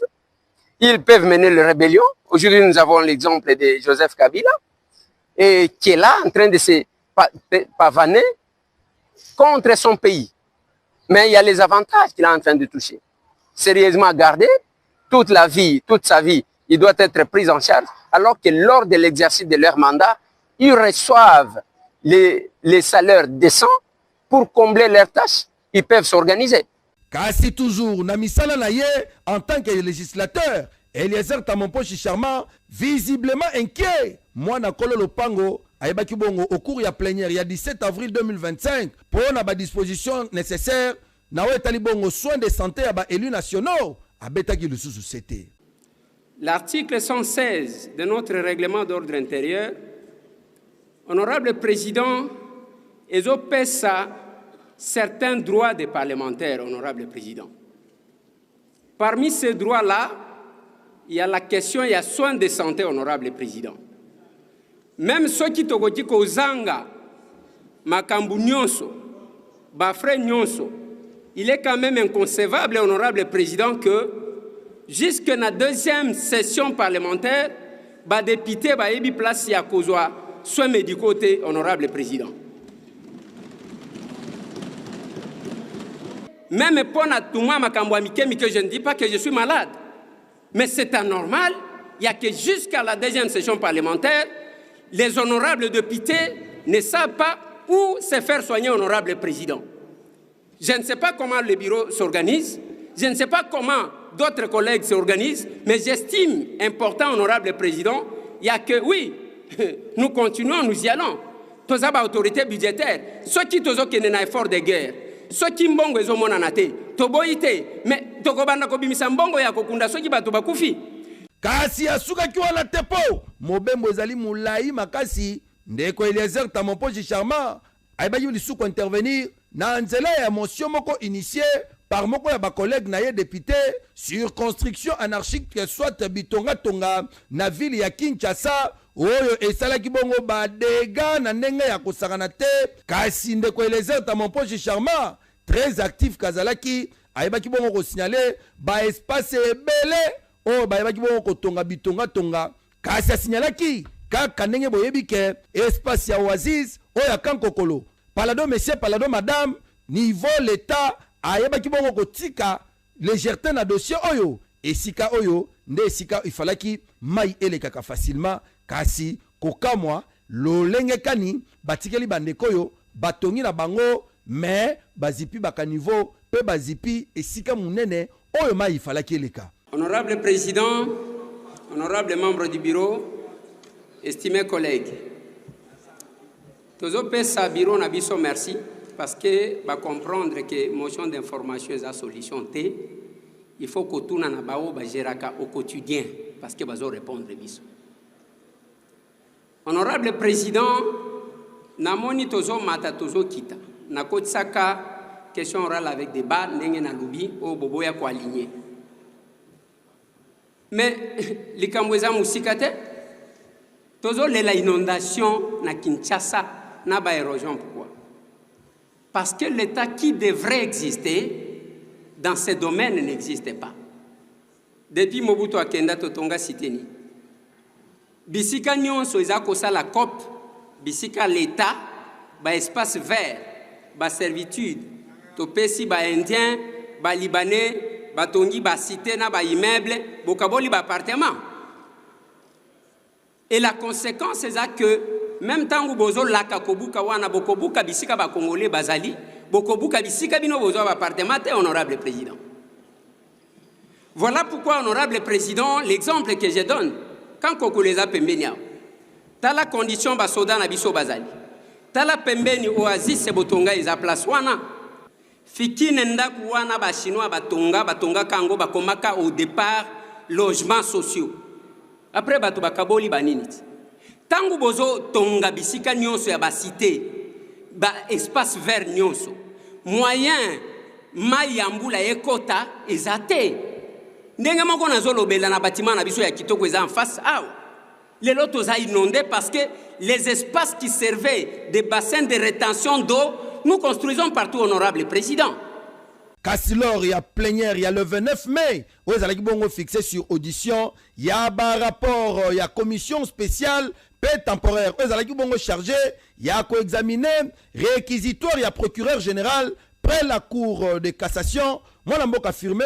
Ils peuvent mener la rébellion. Aujourd'hui, nous avons l'exemple de Joseph Kabila, et qui est là en train de se pavaner contre son pays. Mais il y a les avantages qu'il est en train de toucher. Sérieusement gardé, toute sa vie, il doit être pris en charge, alors que lors de l'exercice de leur mandat, ils reçoivent les salaires décents pour combler leurs tâches. Ils peuvent s'organiser. Kasi toujours, na misala na ye, en tant que législateur, Eliezer Tamampo Chicharma, visiblement inquiet. Moi, na kolo lopango, ayebaki bongo, au cours de la plénière, il y a 17 avril 2025, pour on a ba disposition nécessaire, na we talibongo soins de santé à ba élus nationaux, à betaki le sous-société. L'article 116 de notre règlement d'ordre intérieur, honorable président, ezopesa certains droits des parlementaires, honorable président. Parmi ces droits-là, il y a la question, il y a soins de santé, honorable président. Même ceux qui togoti kozanga, makambu nyonso, bafre nyonso, il est quand même inconcevable, honorable président, que jusque la deuxième session parlementaire, ba député ba ebi place ya kozwa soins médicaux, honorable président. Même pour Touma Makambouamike, je ne dis pas que je suis malade. Mais c'est anormal. Il n'y a que jusqu'à la deuxième session parlementaire, les honorables députés ne savent pas où se faire soigner, honorable président. Je ne sais pas comment le bureau s'organise. Je ne sais pas comment d'autres collègues s'organisent. Mais j'estime important, honorable président, il n'y a que, oui, nous continuons, nous y allons. Tous les autorités budgétaires, ceux qui ont un effort de guerre, ceux qui mbongo ezomona na te toboite mais tokobanda kobimisa mbongo ya kokunda soki bato bakufi kasi asukaki wana te po mobembo ezali mulai makasi ndeko Eliezer Tamampo Chicharma ayebaki lisuku intervenir na nzela ya motion moko initié par moko ya bacollègue na ye député sur construction anarchique soit bitonga tonga na ville ya Kinshasa oyo esalaki bongo badega na ndenge ya kosakana te kasi ndeko Eliezer Tamampo Chicharma très actif kazalaki ayebaki bongo kosignale ba espace ebele oyo bayebaki bongo kotonga bitonga tonga kasi asignalaki kaka ndenge boyebi ke espace ya oasis oyo ya kankokolo palado monsieur palado madame niveau l'état ayebaki bongo kotika légèreté na dossier oyo esika oyo nde esika ifalaki mai elekaka facilement kasi kokamwa lolenge kani batikeli bandeko oyo batongi na bango mais bazipi baka niveau pe bazipi esika munene oyo mai ifalaki eleka. Honorable président, honorable membre du bureau, estimés collègues, tozo pesa bureau na biso merci parce que ba comprendre que motion d'information est la solution T. Il faut que tout na bao ba geraka au quotidien parce que bazo répondre biso. Honorable président, namoni tozo mata tozo kita. Na kotsaka question orale avec débat ndenge na lubi o bobo ya ko aligner. Mais likambweza musikate tozo lela inondation na Kinshasa na ba érosion pourquoi? Parce que l'État qui devrait exister dans ces domaines n'existe pas. Depuis Mobutu akenda totonga siteni. Bisika nyonso eza kosala COP, bisika l'État ba espace vert, ba servitude, topesi ba indien, ba libanais, ba tongi ba cité na ba immeuble, bokaboli ba appartement. Et la conséquence c'est que même temps où bozo laka kobuka wana bokobuka bisika ba congolais bazali, bokobuka bisika bino bozo ba appartement, honorable président. Voilà pourquoi, honorable président, l'exemple que je donne, quand Kokoleza Pembeni, t'as la condition basoda na biso bazali, t'as la Pembeni oasis se botonga eza place wana, fikine ndaku wana ba chinois batonga kango bakomaka au départ logements sociaux. Après bato bakaboli baniniti. Tangu bozo tonga bisika nyonso ya ba cité, ba espace vert nyonso, moyen mayambula ekota ezate. Ndenge moko nazolobela na bâtiment na biso ya kitoko eza en face awa. Les lotos a inondé parce que les espaces qui servaient des bassins de rétention d'eau, nous construisons partout, honorable président. Kassilor, il y a plénière, il y a le 29 mai. Où est-ce que fixé sur audition? Il y a un rapport, il y a commission spéciale, paix temporaire. Où est-ce que chargé? Il y a co-examiné, réquisitoire, il y a procureur général, près la cour de cassation. Moi, je suis affirmé,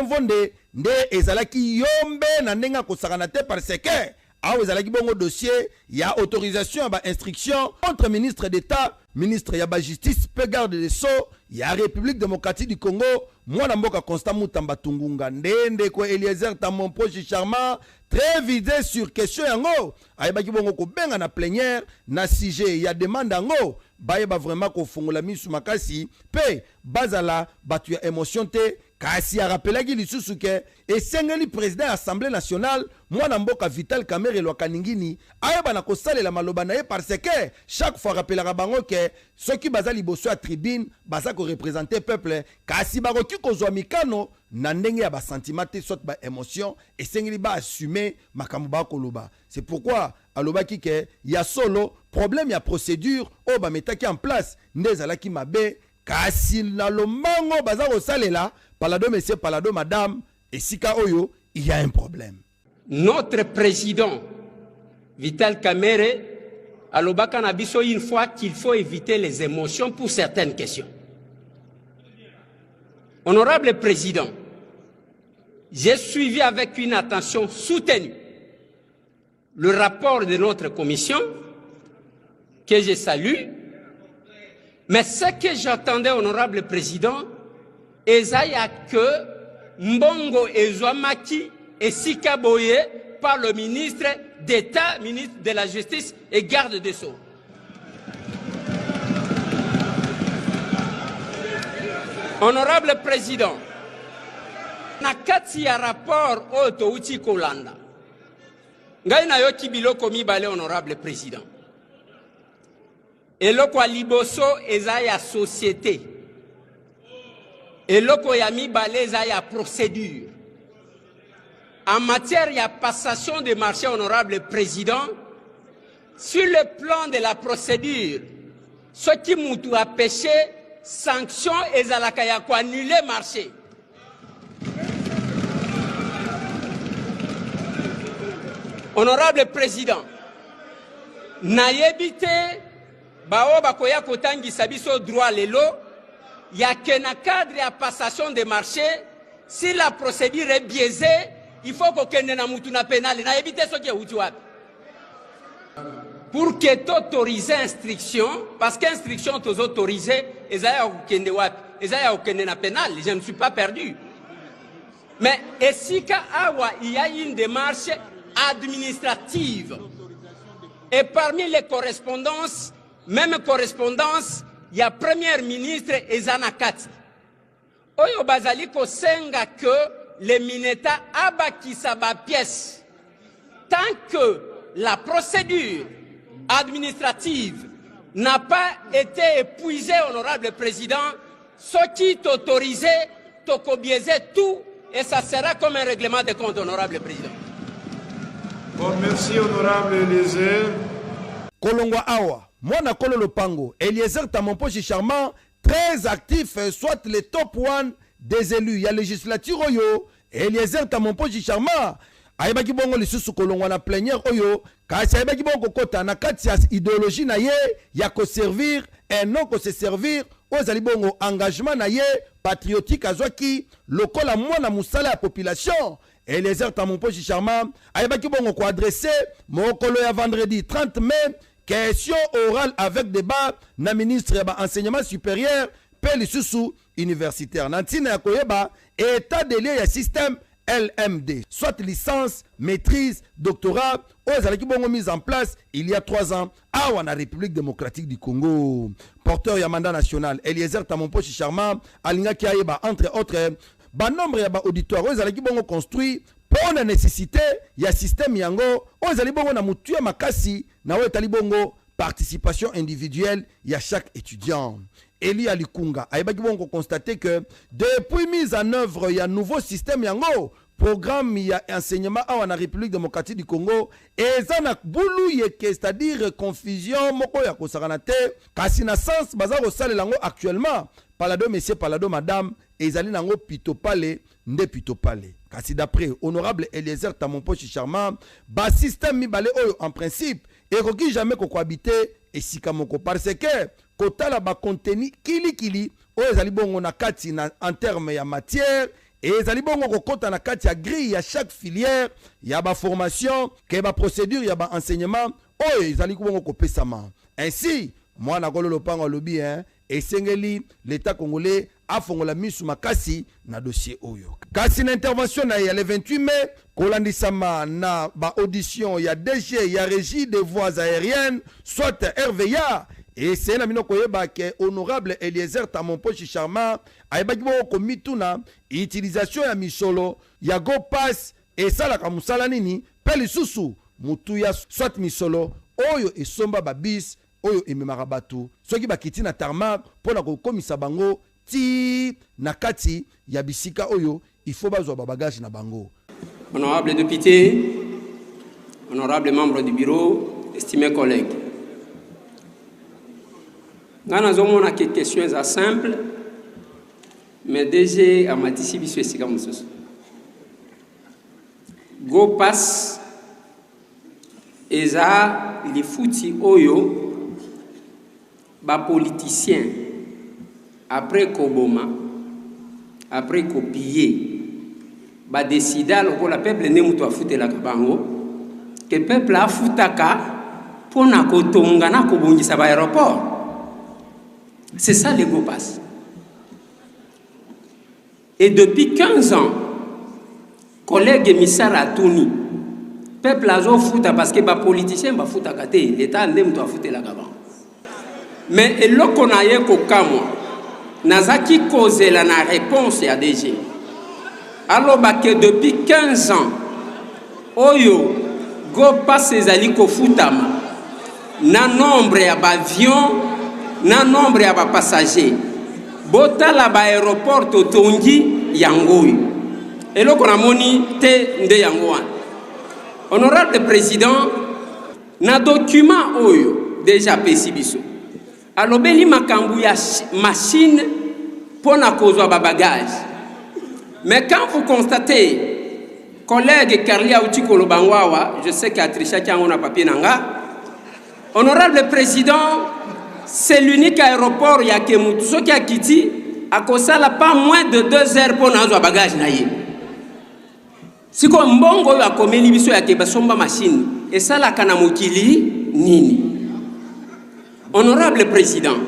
nde ezalaki yombe na nenga kosakanate parce que awo ezalaki bongo dossier ya autorisation ya instruction contre ministre d'État, ministre ya justice, pe garde des Sceaux ya République démocratique du Congo, mwana mboka Constant Mutamba Tungunga ndende ko Eliezer Tamompo Charmant très visé sur question yango ayebaki bongo ko benga na plénière na sujet ya demande yango bayeba vraiment ko fongola misu makasi pe bazala batu ya émotion te. Kasi a rappelé qu'il lisusu ke esengeli président de l'Assemblée nationale mwana mboka Vital Kamerhe Lwakaningini ayeba na kosalela maloba na ye parce que chaque fois rappelera bango ke ceux qui bazali liboso à tribune baza ko représenter peuple kasi bakoki kozwa mikano na ndenge ya ba sentiment te soit ba émotion esengeli ba assumer makambo ba koloba. C'est pourquoi alobaki ke ya solo problème ya procédure o ba metaki en place ndezalaki mabe kasi na lomango baza kosalela Palado, messieurs, palado, madame, et sika oyo, il y a un problème. Notre président, Vital Kamerhe, a l'obaka na biso une fois qu'il faut éviter les émotions pour certaines questions. Honorable président, j'ai suivi avec une attention soutenue le rapport de notre commission, que je salue, mais ce que j'attendais, honorable président, ezaya que Mbongo Ezouamaki et Sikaboye par le ministre d'État, ministre de la Justice et garde des Sceaux. Honorable président, nakati ya rapport oto uti kolanda. Ngai na yo kibiloko mibale, honorable président. Eloko liboso ezaya société. Et loko ya mibale eza ya procédure. En matière de passation de marché, honorable président, sur le plan de la procédure, ce qui moutou a péché, sanction ezalaka ya ko annuler marché. Honorable président, naïebité, bao bakoya kotangisa biso droit lelo, il y a qu'un cadre de passation des marchés. Si la procédure est biaisée, il faut qu'on ait un moutouna pénal. On a évité ce qui est outuable. Pour que tu autorises l'instruction, parce qu'instruction tu autorise, il y a un pénal. Je ne suis pas perdu. Mais ici, il y a une démarche administrative. Et parmi les correspondances, même correspondance, il y a Premier ministre Ezanakati. Oyo bazali ko senga que les Mineta abakisa ba pièce. Tant que la procédure administrative n'a pas été épuisée, honorable président, ce qui est autorisé, toko biaiser tout, et ça sera comme un règlement de compte, honorable président. Bon, merci, honorable Eliezer. Kolongwa Awa. Mwana Kolo Lopango, Eliezer Tamompo Charmant, très actif, soit les top 1 des élus. Il y a législature Oyo, Eliezer Tamompo Charmant. Aïbaki bongo lisusu kolongwa na plénière Oyo, kasi aïbaki bongo kota na kati ya idéologie na ye, ya ko servir, et non ko se servir, ozali bongo engagement na ye, patriotique azwaki, lokola mwana musala ya population. Eliezer Tamompo Charmant, aïbaki bongo ko adressé, mokolo ya vendredi 30 mai, question orale avec débat na ministre ya enseignement supérieur pe lisusu universitaire. Nantina ya koyeba état de lieu ya système LMD, soit licence, maîtrise, doctorat, qui ont mis en place il y a 3 ans à la République démocratique du Congo. Porteur du mandat national, Eliezer Tamompo Chicharma, Alinga Kiaïba, entre autres, nombre d'auditoire, qui ont construit pour la nécessité, il y a un système yango, na mutu ya makasi, na talibongo participation individuelle, il y a chaque étudiant. Eli Alikunga, aïbaki bon constater que depuis mise en œuvre, il y a un nouveau système yango, programme il y a enseignement à la République démocratique du Congo, et ça n'a boulou yeke, c'est-à-dire confusion, moko ya kosaranate, kasi na sens bazar au sale lango actuellement, palado messieurs, palado madame, et ils nango pitopale, nde pitopale. Kasi d'après honorable Eliezer Tamompo Chicharma, ba système mibale oyo en principe et koki jamais ko cohabiter et sikamoko parce que kota la ba contenu kili oyo ezali bongo na kati na en terme ya matière et ezali bongo ko kota na kati ya grille ya chaque filière ya ba formation ke ba procédure ya ba enseignement oyo ezali bongo ko pesama. Ainsi moi na kolo lopango lobi et sengeli l'état congolais a fongola misu makasi na dossier oyo. Kasi na intervention na ya le 28 mai, kolandisama na ba audition ya DG ya régie des voies aériennes, soit RVA, et c'est na mino koyeba ke honorable Eliezer Tamompo Chicharma, ayebaki bo komituna utilisation ya misolo ya go pass et sala ka musala nini, peli susu mutuya soit misolo oyo esomba babis oyo ememaka batu soki bakiti na tarmac pona kokomisa bango ti nakati ya bisika oyo il faut bazwa bagage na bango. Honorable député, honorable membre du bureau, estimés collègues, nous avons quelques questions simples, mais déjà à matisi biso esika mosusu. Go pass eza li futi oyo ba politicien après Koboma, après Kopie, ba décida loko la peuple ne mutu afute la kabango, que peuple afutaka pona kotonga na kobongisa ba aéroport. C'est ça le go pass. Et depuis 15 ans, collègue Misara Touni, peuple azo futa parce que ba politicien ba futa kate, l'état ne mutu afute la kabango. Mais et là qu'on a eu kokamwa nazaki cause la na réponse à DG. Alors que depuis 15 ans oyo go passe ezali ko futama na nombre ya avion na nombre ya passager bota la ba aéroport totongi yangoy et là qu'on a moni te nde yango wana. Honorable président na document oyo déjà pesi biso alobeli makambu ya machine pour na kozwa ba bagage. Mais quand vous constatez, collègue Carlia Outikolo Bangwawa, je sais qu'Atricha qui a un papier nanga, honorable président, c'est l'unique aéroport ya kemutu so qui a quitté à kosala pas moins de 2 heures pour na bagage na ye. Si ko mbongo ya komeli biso ya kebasomba machine et ça la kana mokili nini. Honorable président,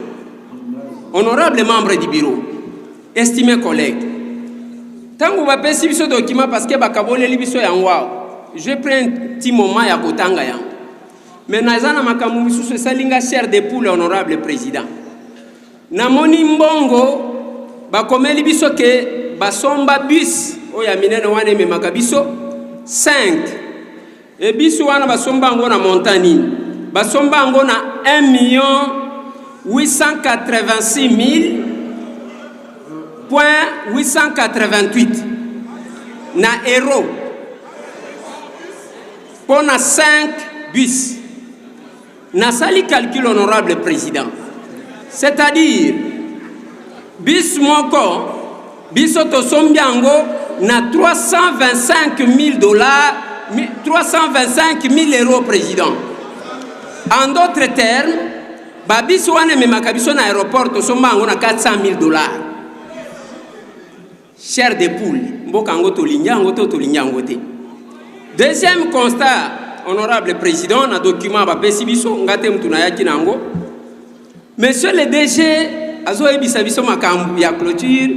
honorable membre du bureau, estimés collègues, tant que vous avez ce document parce que je prends un petit moment à Kotanga. Mais nazana makamu sous salinga chair de poule, honorable président. Namoni mbongo bakomeli biso ke basomba bus oya minene wane me makabiso 5 et biso wana basomba ngo na montagne. Basomba ngo na 1,886,888 na euro pour na 5 bus. Na sali calcul honorable président. C'est-à-dire bus moko biso to sombiango na $325,000, 325,000 euros président. En d'autres termes, babis wane me makabiso na aéroport to sombango na $400,000. Cher de poule, mboka ngo to linyango to linyango te. Deuxième constat, honorable président, na document ba pesi biso ngate mtu na yaki nango. Monsieur le DG azo ebisa biso makambu ya clôture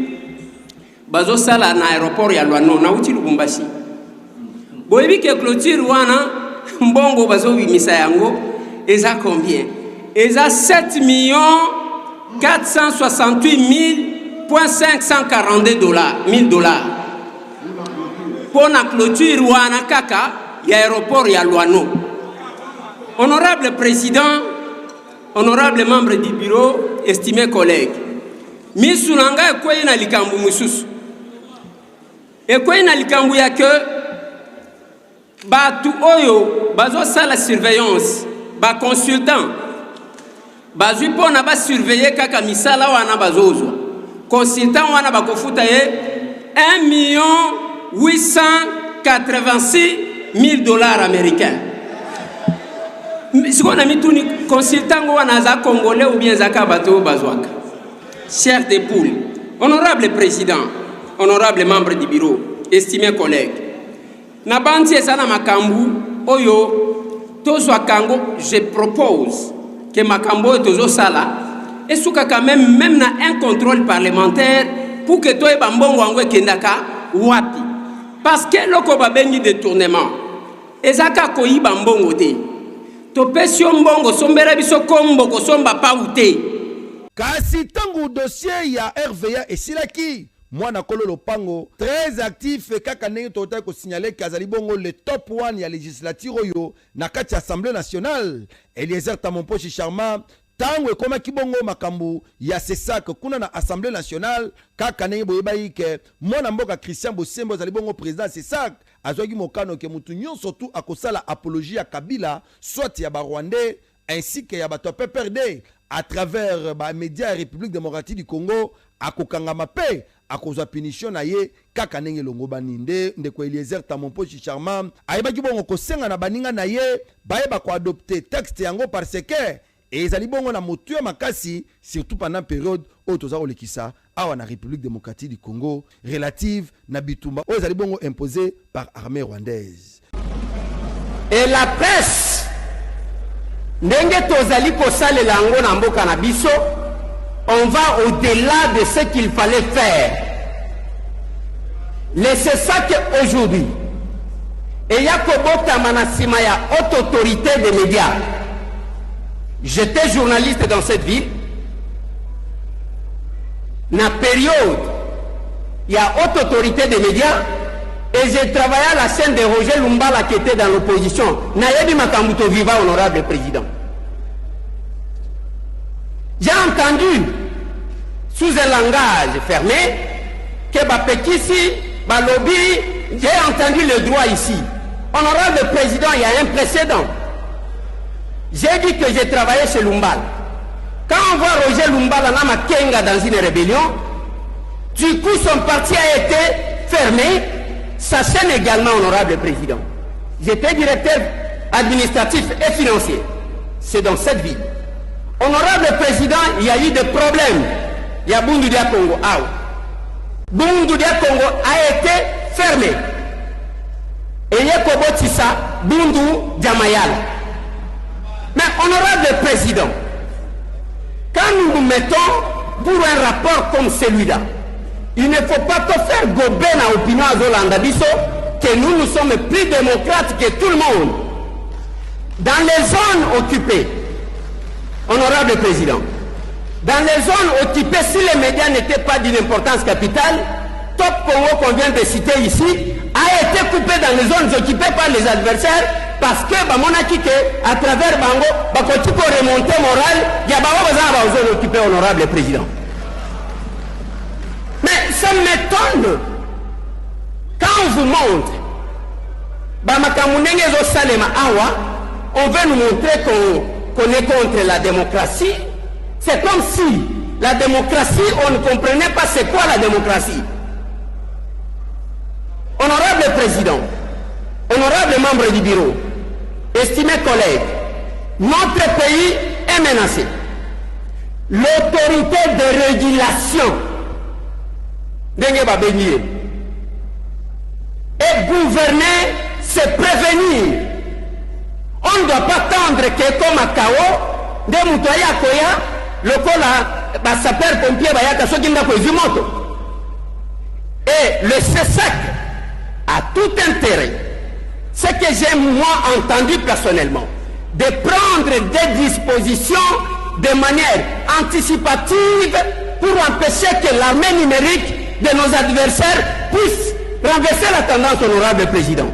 bazosala na aéroport ya Luano na uti Lubumbashi. Boyebi ke clôture wana mbongo bazobimisa yango eza combien? Eza 7 468 000 dollars. Pour la clôture wana kaka ya aéroport ya Luano. Honorable président, honorable membre du bureau, estimés collègues, misulanga ekwe na likambu mususu. Ekwe na likambu ya ke batu oyo bazo sala surveillance, ba consultant, bazui pona ba surveiller kaka misala wana bazozwa. Consultant wana bakofuta ye 1,886 000 $ américains. Si on a mis tout consultant wana za congolais ou bien zaka bato bazwaka. Chers des poules, honorable président, honorable membre du bureau, estimés collègues, Nabanti Esana Makambu, Oyo, Tozwa Kango, je propose que Makambo et Tozo Sala, et souka quand même na un contrôle parlementaire pour que toi et Bambongo Angwe Kendaka, wapi. Parce que loko babengi détournement, Ezaka Koyi Bambongo te, Topesio Mbongo, Sombera Biso Kombo, Kosomba Paute. Kasi tangu dossier ya RVA et Silaki, moi na kolo lopango très actif kaka ndenge tota ko signaler kazali bongo le top 1 ya législature oyo na kati assemblée nationale. Eliezer Tamomposhi Charma tango ekoma kibongo makambu ya sesak kuna na assemblée nationale kaka ndenge boyebai ke mwana mboka Christian Bosembo zali bongo président sesak azwaki mokano ke mutu nyonso tu akosala apologie ya Kabila soit ya ba Rwandais ainsi que ya bato PPRD à travers les médias de la République démocratique du Congo, à Kokangama Pe, à cause de la punition, kaka nenge longo baninde, ndeko Eliezer Tamomposhi Charma, aïba kibongo kosenga na baninga na ye, baeba ko adopter texte yango parce que, et zali bongo na motu makasi, surtout pendant période où toza olekisa, awa na République démocratique du Congo, relative na bitumba, où zali bongo imposé par armée rwandaise. Et la presse, ndenge tozali kosala lango na mboka na biso, on va au-delà de ce qu'il fallait faire. C'est ça qu'aujourd'hui, et ya kobota manasima ya haute autorité des médias. J'étais journaliste dans cette ville. Na période, il y a haute autorité des médias. Et j'ai travaillé à la scène de Roger Lumbala qui était dans l'opposition. Nayebi Makambuto Viva, honorable président. J'ai entendu, sous un langage fermé, que Bapekisi, Balobi, j'ai entendu le droit ici. Honorable président, il y a un précédent. J'ai dit que j'ai travaillé chez Lumbala. Quand on voit Roger Lumbala Nama Kenga dans une rébellion, du coup son parti a été fermé. Sa chaîne également, honorable président. J'étais directeur administratif et financier. C'est dans cette ville. Honorable président, il y a eu des problèmes. Il y a Bundudia Congo. Bundudia Congo a été fermé. Et il y a Kobotissa, Bundu Djamayal. Mais honorable président, quand nous nous mettons pour un rapport comme celui-là, il ne faut pas te faire gober à l'opinion à Zolandabiso que nous sommes plus démocrates que tout le monde. Dans les zones occupées, honorable président, dans les zones occupées, si les médias n'étaient pas d'une importance capitale, Top Congo qu'on vient de citer ici a été coupé dans les zones occupées par les adversaires parce que à travers Bango, il faut remonter moral, il y a des zones occupées, honorable président. Mais ça m'étonne quand on vous montre on veut nous montrer qu'on est contre la démocratie. C'est comme si la démocratie, on ne comprenait pas c'est quoi la démocratie. Honorable président, honorable membre du bureau, estimés collègues, notre pays est menacé. L'autorité de régulation et gouverner, c'est prévenir. On ne doit pas tendre que comme à Kao, de Moutoya Koya, le cola, sapeur pompier, Bayaka Sokinda Kozimoto. Et le CSEC a tout intérêt, ce que j'ai moi entendu personnellement, de prendre des dispositions de manière anticipative pour empêcher que l'armée numérique de nos adversaires puisse renverser la tendance, honorable président.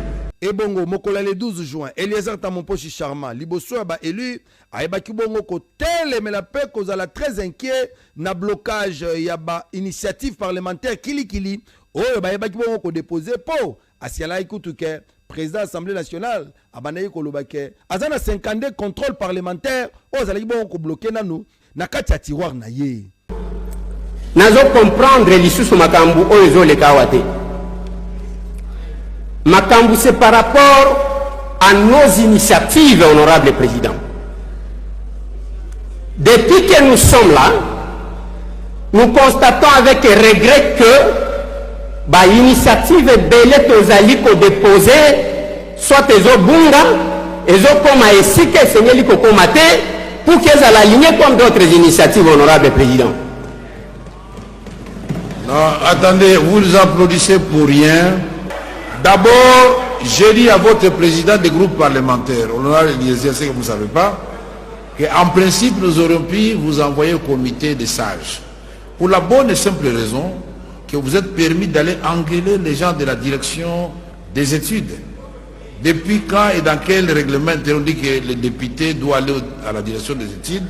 Et bongo, mokola le 12 juin, Eliezer Tamomposhi Charma, liboso ya ba élu, aebaki bongo ko telemela pe kozala très inquiet na blocage ya ba initiative parlementaire kili oyo ba aebaki bongo ko déposer po asiala ikutu ke président Assemblée nationale abanayi koloba ke azana 52 contrôle parlementaire oyo azalaki bongo ko bloquer nanu na kati ya tiroir na ye. Nazo comprendre lisusu makambu oyo ezoleka awa te. Makambu, c'est par rapport à nos initiatives, honorable président. Depuis que nous sommes là, nous constatons avec regret que l'initiative belette aux alliés déposé, soit les obunga, les okoma et si que seigneur kokomate, pour qu'elles alignées comme d'autres initiatives, honorable président. Non, attendez, vous nous applaudissez pour rien. D'abord, j'ai dit à votre président des groupes parlementaires, honorable Eliezer, c'est que vous ne savez pas, qu'en principe, nous aurions pu vous envoyer au comité des sages. Pour la bonne et simple raison que vous êtes permis d'aller engueuler les gens de la direction des études. Depuis quand et dans quel règlement on dit que le député doit aller à la direction des études,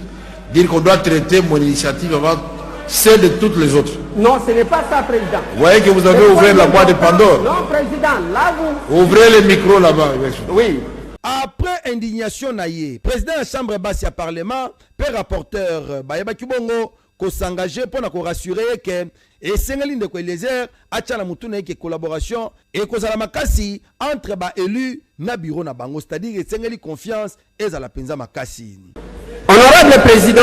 dire qu'on doit traiter mon initiative avant celle de toutes les autres? Non, ce n'est pas ça, président. Vous voyez que vous avez ouvert la boîte de Pandore. Non, président, là vous... Ouvrez le micro là-bas. Oui. Après indignation naïe, président de la chambre basse du parlement, père rapporteur Bayeba Kibongo, ko s'engager pour nous rassurer que et Sengaline de Eliezer a tchana mutuna que collaboration et ko zala makasi entre ba élu na bureau na bango, c'est-à-dire Sengali confiance et za la penza makasi. Honorable président,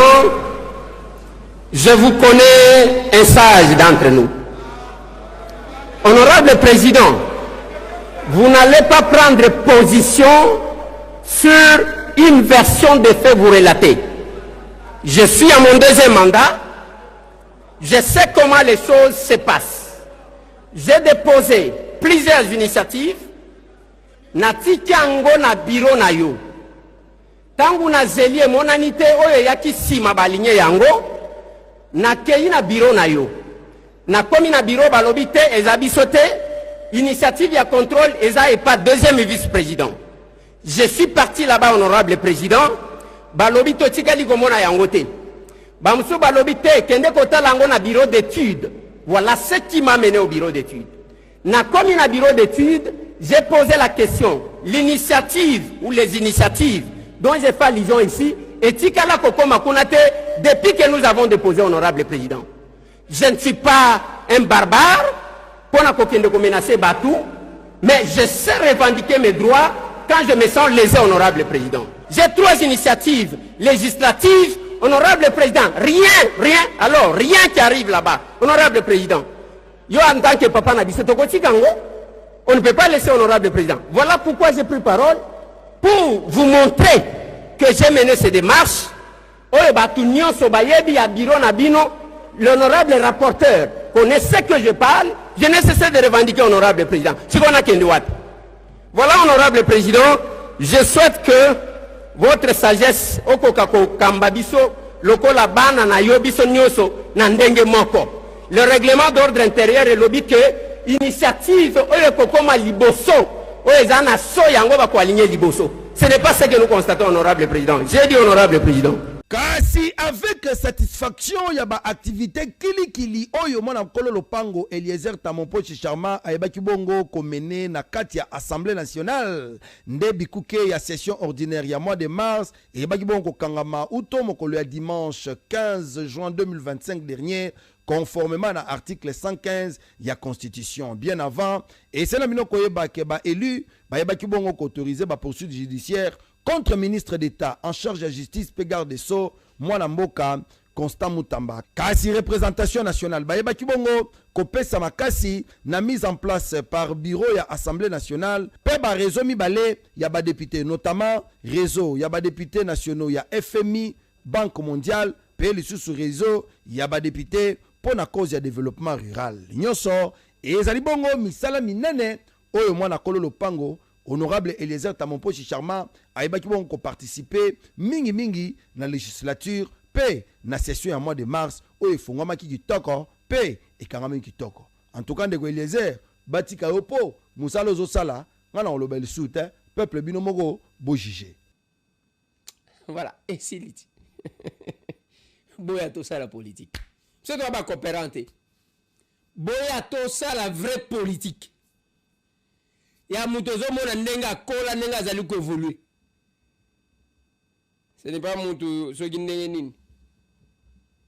je vous connais un sage d'entre nous. Honorable président, vous n'allez pas prendre position sur une version des faits vous relater. Je suis à mon deuxième mandat. Je sais comment les choses se passent. J'ai déposé plusieurs initiatives. Natiki ango na biro na yo. Tangu na zelie monanite oyo yaki sima balinye yango. Na kei na biro na yo. Na komi na biro balobi te ezabiso te. Initiative ya contrôle eza et pas deuxième vice-président. Je suis parti là-bas, honorable président. Balobi to tikali komona yango te. Bamso balobi te kende kota lango na bureau d'études. Voilà ce qui m'a mené au bureau d'études. Na komi na bureau d'études, j'ai posé la question. L'initiative ou les initiatives dont j'ai fait allusion ici, et tikala kokoma kunate depuis que nous avons déposé, honorable président. Je ne suis pas un barbare pour ne menacer Batou, mais je sais revendiquer mes droits quand je me sens lésé, honorable président. J'ai 3 initiatives législatives, honorable président. Rien qui arrive là-bas, honorable président. Yo en tant que papa n'a dit on ne peut pas laisser, honorable président. Voilà pourquoi j'ai pris parole pour vous montrer que j'ai mené ces démarches. L'honorable rapporteur connaît ce que je parle. Je ne cesse de revendiquer, honorable président. Voilà, honorable président, je souhaite que votre sagesse, le règlement d'ordre intérieur est lobby que initiative, ce n'est pas ce que nous constatons, honorable président. J'ai dit, honorable président. Kasi avec satisfaction yaba activité kili oyo mona kolo lopango Eliezer Tamomposhi Charma ayebaki bongo komene na kati ya Assemblée nationale nde bikuke ya session ordinaire ya mois de mars ayebaki bongo kangama uto mokolo ya dimanche 15 juin 2025 dernier conformément à l'article 115 ya constitution bien avant et c'est la minoko yeba ke ba élu ba yebaki bongo autorisé ba poursuite judiciaire contre ministre d'État en charge de la justice, Pégarde Desso, Mwana Mboka, Constant Moutamba. Kasi représentation nationale, Bayeba Kibongo, Kopesa Makasi, na mise en place par bureau ya Assemblée nationale, Peba réseau Mibale, yaba député, notamment réseau, yaba député nationaux, ya FMI, Banque mondiale, PL sous réseau, yaba député, pour la cause du développement rural. Nyonso, ezali bongo misala minene oyo mwana kolo lopango honorable Eliezer Tamomposhi Charma ayebaki bongo koparticiper mingi na législature pe na session ya mois de mars oyo efungwamaki kitoko pe ekangami kitoko. En tout cas ndeko Eliezer batika yo po musala ozosala ngana oloba lisusu te peuple bino moko bo juger. Voilà, et c'est dit. Boya tout ça la politique. C'est toi pas coopérante. Boya tout ça la vraie politique. Ya mutozo mona nenga kola nenga zali ko évoluer. Ce n'est pas mutu so ki ndenge nini.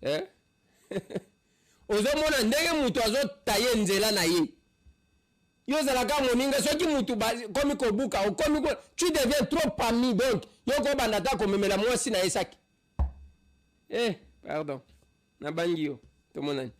Hein? Ozo mona ndenge mutu azo taye nzela na ye. Yo zalaka moninga so ki mutu komi ko buka o komi ko tu deviens trop parmi donc yo ko bandata ko memela mwasi na esaki. Pardon. Na bangi yo. To monani.